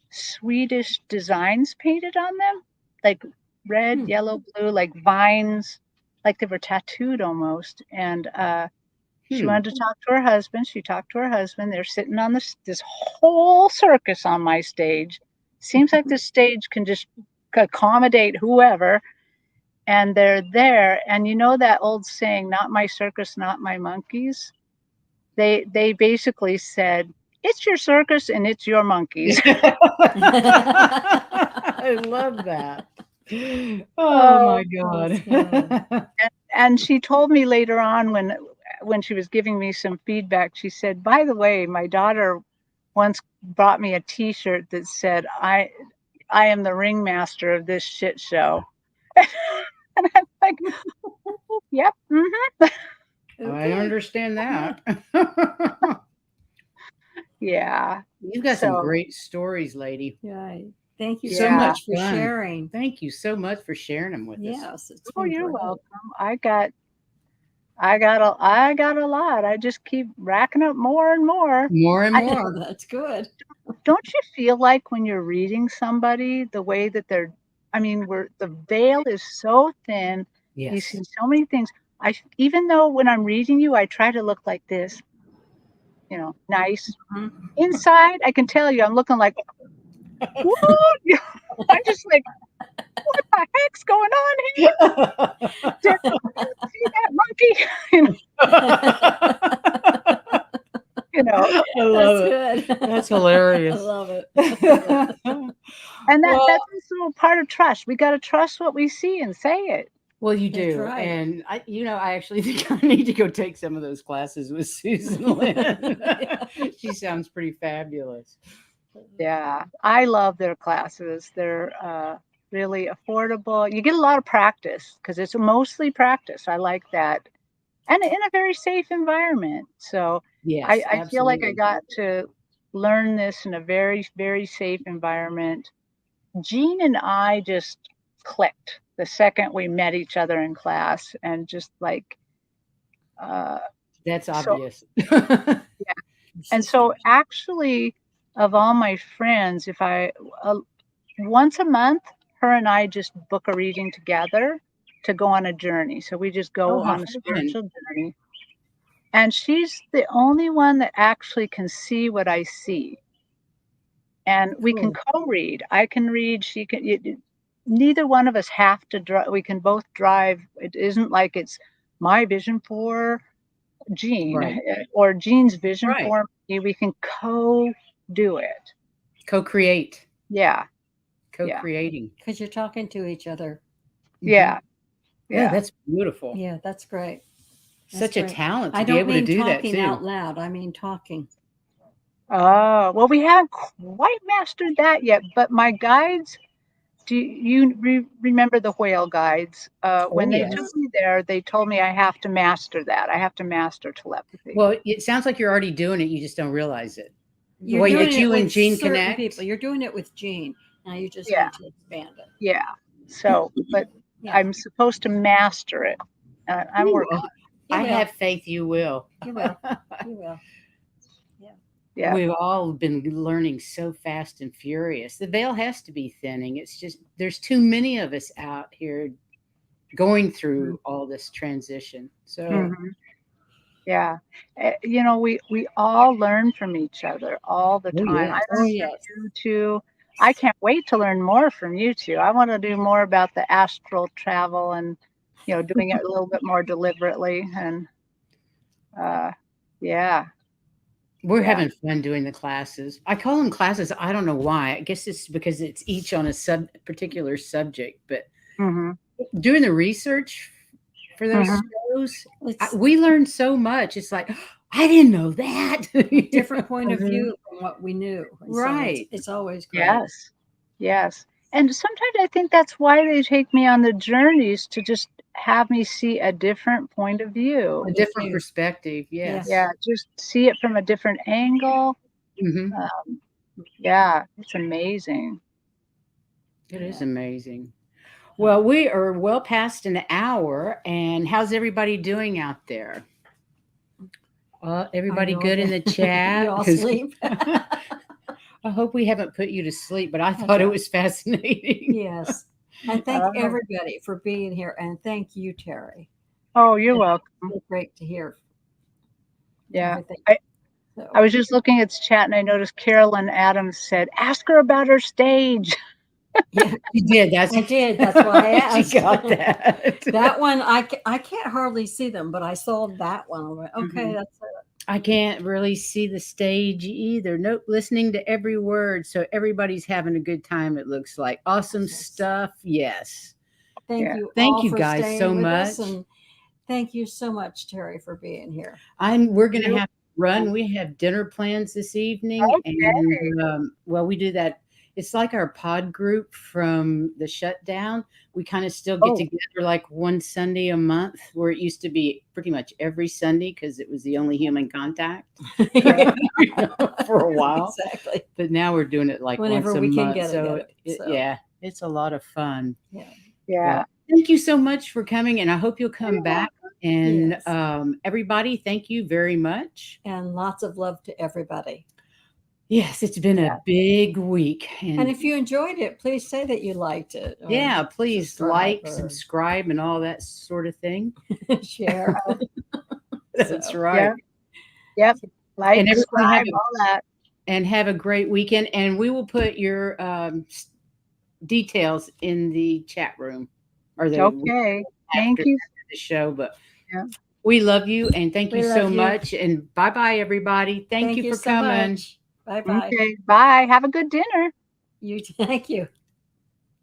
Speaker 1: Swedish designs painted on them, like red,
Speaker 2: Hmm.
Speaker 1: yellow, blue, like vines, like they were tattooed almost. And she
Speaker 3: Hmm.
Speaker 1: wanted to talk to her husband. She talked to her husband. They're sitting on this whole circus on my stage. Seems like the stage can just accommodate whoever. And they're there. And you know that old saying, not my circus, not my monkeys? They basically said, it's your circus and it's your monkeys.
Speaker 3: I love that. Oh
Speaker 1: Oh,
Speaker 3: my
Speaker 2: That's
Speaker 3: God.
Speaker 2: good.
Speaker 1: and she told me later on when she was giving me some feedback, she said, by the way, my daughter once brought me a T-shirt that said, I am the ringmaster of this shit show. And I'm like, yep,
Speaker 3: I
Speaker 2: Okay.
Speaker 3: understand that.
Speaker 1: yeah.
Speaker 3: You've got some
Speaker 1: So
Speaker 3: great stories, lady.
Speaker 2: Right. Thank you
Speaker 3: So
Speaker 2: so
Speaker 1: yeah.
Speaker 3: much
Speaker 2: much for
Speaker 3: fun.
Speaker 2: sharing.
Speaker 3: Thank you so much for sharing them with us.
Speaker 2: Yes, it's
Speaker 1: Oh,
Speaker 2: been
Speaker 1: you're
Speaker 2: great.
Speaker 1: welcome. I got a lot. I just keep racking up more and more.
Speaker 3: More and
Speaker 1: I,
Speaker 3: more.
Speaker 2: That's good.
Speaker 1: don't you feel like when you're reading somebody, the way that I mean, the veil is so thin, you
Speaker 3: Yes.
Speaker 1: see so many things. Even though when I'm reading you, I try to look like this, nice.
Speaker 2: Mhm.
Speaker 1: Inside, I can tell you, I'm looking like, what? I'm just like, what the heck's going on here? Did you see that monkey? you know,
Speaker 3: I love
Speaker 2: That's
Speaker 3: it.
Speaker 2: good.
Speaker 3: That's
Speaker 2: I
Speaker 3: hilarious.
Speaker 2: love it.
Speaker 1: and
Speaker 3: Well,
Speaker 1: that's also part of trust. We got to trust what we see and say it.
Speaker 3: well, you
Speaker 2: That's
Speaker 3: do.
Speaker 2: right.
Speaker 3: And I actually think I need to go take some of those classes with Susan Lynn. She sounds pretty fabulous.
Speaker 1: Yeah, I love their classes. really affordable. You get a lot of practice because it's mostly practice. I like that. And in a very safe environment. So
Speaker 3: Yes,
Speaker 1: I feel like I
Speaker 3: absolutely.
Speaker 1: got to learn this in a very, very safe environment. Jean and I just clicked the second we met each other in class, and just like, uh,
Speaker 3: That's
Speaker 1: so,
Speaker 3: obvious.
Speaker 1: yeah. And so actually, of all my friends, if uh, once a month, her and I just book a reading together to go on a journey. So we just
Speaker 3: Oh,
Speaker 1: go
Speaker 3: how
Speaker 1: on a
Speaker 3: fun.
Speaker 1: spiritual journey. And she's the only one that actually can see what I see. And we can
Speaker 3: Cool.
Speaker 1: co-read. I can read, she can. Neither one of us have to drive. We can both drive. It isn't like it's my vision for Jean
Speaker 3: Right.
Speaker 1: or Jean's vision
Speaker 3: Right.
Speaker 1: for me. We can co-do it.
Speaker 3: Co-create.
Speaker 1: Yeah, yeah,
Speaker 3: Co-creating.
Speaker 2: Because you're talking to each other.
Speaker 3: Mhm.
Speaker 1: yeah,
Speaker 3: Yeah,
Speaker 1: yeah.
Speaker 3: that's beautiful.
Speaker 2: Yeah, that's great. That's
Speaker 3: Such a
Speaker 2: great.
Speaker 3: talent
Speaker 2: I
Speaker 3: to be
Speaker 2: don't
Speaker 3: able to
Speaker 2: mean
Speaker 3: do that
Speaker 2: talking
Speaker 3: too.
Speaker 2: out loud. I mean talking.
Speaker 1: Oh, well, we haven't quite mastered that yet, but my guides, do you remember the whale guides?
Speaker 3: Oh,
Speaker 1: When they took
Speaker 3: yes.
Speaker 2: Mhm.
Speaker 1: me there, they told me I have to master that. I have to master telepathy.
Speaker 3: Well, it sounds like you're already doing it. You just don't realize it. The
Speaker 2: You're
Speaker 3: way
Speaker 2: doing
Speaker 3: that
Speaker 2: it
Speaker 3: you and
Speaker 2: with
Speaker 3: Jean
Speaker 2: certain people.
Speaker 3: connect.
Speaker 2: You're doing it with Jean. Now you just
Speaker 1: Yeah,
Speaker 2: need to expand it.
Speaker 1: yeah. So, but
Speaker 2: Yeah,
Speaker 1: I'm supposed to master it. I'm
Speaker 3: Ooh,
Speaker 1: working.
Speaker 2: you
Speaker 3: I
Speaker 2: will.
Speaker 3: have faith you will.
Speaker 2: You will. You will. Yeah.
Speaker 1: Yeah.
Speaker 3: We've all been learning so fast and furious. The veil has to be thinning. It's just there's too many of us out here going through all this transition. So,
Speaker 1: Mm-hmm. Yeah. We all learn from each other all the
Speaker 3: oh
Speaker 1: time. I
Speaker 3: yes.
Speaker 2: Oh
Speaker 1: learn from
Speaker 2: yes.
Speaker 1: you too. I can't wait to learn more from you two. I want to do more about the astral travel and, doing it a little bit more deliberately. And uh, yeah,
Speaker 3: We're
Speaker 1: yeah.
Speaker 3: having fun doing the classes. I call them classes. I don't know why. I guess it's because it's each on a particular subject. But
Speaker 1: Mm-hmm.
Speaker 3: doing the research for those
Speaker 1: Mm-hmm.
Speaker 3: shows,
Speaker 2: It's
Speaker 3: we learned so much. It's like I didn't know that.
Speaker 2: a
Speaker 3: You
Speaker 2: different point of
Speaker 1: Mm-hmm.
Speaker 2: view from what we knew. And so
Speaker 3: Right.
Speaker 2: it's always great.
Speaker 1: Yes. Yes. And sometimes I think that's why they take me on the journeys to just have me see a different point of view.
Speaker 3: A
Speaker 2: Me
Speaker 3: different
Speaker 2: too.
Speaker 3: perspective.
Speaker 2: Yeah.
Speaker 3: Yes.
Speaker 1: Yeah, just see it from a different angle.
Speaker 3: Hmm.
Speaker 1: Um, yeah, it's amazing.
Speaker 3: It is
Speaker 1: Yeah.
Speaker 3: amazing. Well, we are well past an hour. And how's everybody doing out there?
Speaker 2: Are
Speaker 3: Everybody
Speaker 2: you all
Speaker 3: good in
Speaker 2: good?
Speaker 3: the
Speaker 2: You
Speaker 3: chat?
Speaker 2: all
Speaker 3: 'Cause
Speaker 2: sleep?
Speaker 3: I hope we haven't put you to sleep, but I
Speaker 2: That's
Speaker 3: thought it
Speaker 2: right.
Speaker 3: was fascinating.
Speaker 2: Yes. And thank
Speaker 1: Oh,
Speaker 2: everybody for being here. And thank you, Terry.
Speaker 1: oh, you're
Speaker 2: It's
Speaker 1: welcome.
Speaker 2: so great to hear
Speaker 1: Yeah.
Speaker 2: everything.
Speaker 1: I
Speaker 2: So
Speaker 1: was just looking at the chat and I noticed Carolyn Adams said, ask her about her stage.
Speaker 2: yeah,
Speaker 3: She did.
Speaker 2: I did. That's why I
Speaker 3: She
Speaker 2: asked.
Speaker 3: got that.
Speaker 2: That one, I can't hardly see them, but I saw that one. I went, okay,
Speaker 1: Mhm.
Speaker 2: that's it.
Speaker 3: I can't really see the stage either. Nope, listening to every word. So everybody's having a good time, it looks like. Awesome
Speaker 2: Yes.
Speaker 3: stuff. Yes.
Speaker 2: Thank
Speaker 1: Yeah.
Speaker 2: you
Speaker 3: Thank
Speaker 2: all
Speaker 3: you
Speaker 2: for
Speaker 3: guys so
Speaker 2: staying with us.
Speaker 3: much.
Speaker 2: And thank you so much, Terry, for being here.
Speaker 3: We're gonna
Speaker 1: You're
Speaker 3: have to run. We have dinner plans this evening,
Speaker 1: okay.
Speaker 3: and well, we do that. It's like our pod group from the shutdown. We kind of still get
Speaker 1: Oh,
Speaker 3: together like one Sunday a month, where it used to be pretty much every Sunday because it was the only human contact
Speaker 1: right.
Speaker 3: for a while.
Speaker 2: Exactly.
Speaker 3: But now we're doing it like
Speaker 2: Whenever
Speaker 3: once a
Speaker 2: we can
Speaker 3: month.
Speaker 2: get
Speaker 3: So
Speaker 2: together. So,
Speaker 3: yeah, it's a lot of fun.
Speaker 2: yeah.
Speaker 1: Yeah.
Speaker 3: But thank you so much for coming, and I hope you'll come
Speaker 1: You're
Speaker 3: back.
Speaker 1: welcome.
Speaker 3: And
Speaker 2: Yes.
Speaker 3: everybody, thank you very much.
Speaker 2: And lots of love to everybody.
Speaker 3: Yes, it's been a
Speaker 1: Yeah.
Speaker 3: big week.
Speaker 2: And
Speaker 3: And
Speaker 2: if you enjoyed it, please say that you liked it or
Speaker 3: yeah, please
Speaker 2: subscribe
Speaker 3: like,
Speaker 2: or
Speaker 3: subscribe, and all that sort of thing.
Speaker 2: share.
Speaker 3: That's
Speaker 2: So,
Speaker 3: right.
Speaker 1: Yep. Yep. Like,
Speaker 3: And everyone
Speaker 1: subscribe, all that.
Speaker 3: have a great weekend. And we will put your details in the chat room or the
Speaker 1: Okay. Thank
Speaker 3: after
Speaker 1: you.
Speaker 3: the show. But
Speaker 1: Yeah.
Speaker 3: we love you and thank you
Speaker 2: we
Speaker 3: so
Speaker 2: love you.
Speaker 3: much. And bye bye, everybody. Thank
Speaker 2: Thank
Speaker 3: you
Speaker 2: you
Speaker 3: for
Speaker 2: so
Speaker 3: coming.
Speaker 2: much. Bye bye.
Speaker 1: Okay. Bye. Have a good dinner.
Speaker 2: You thank you.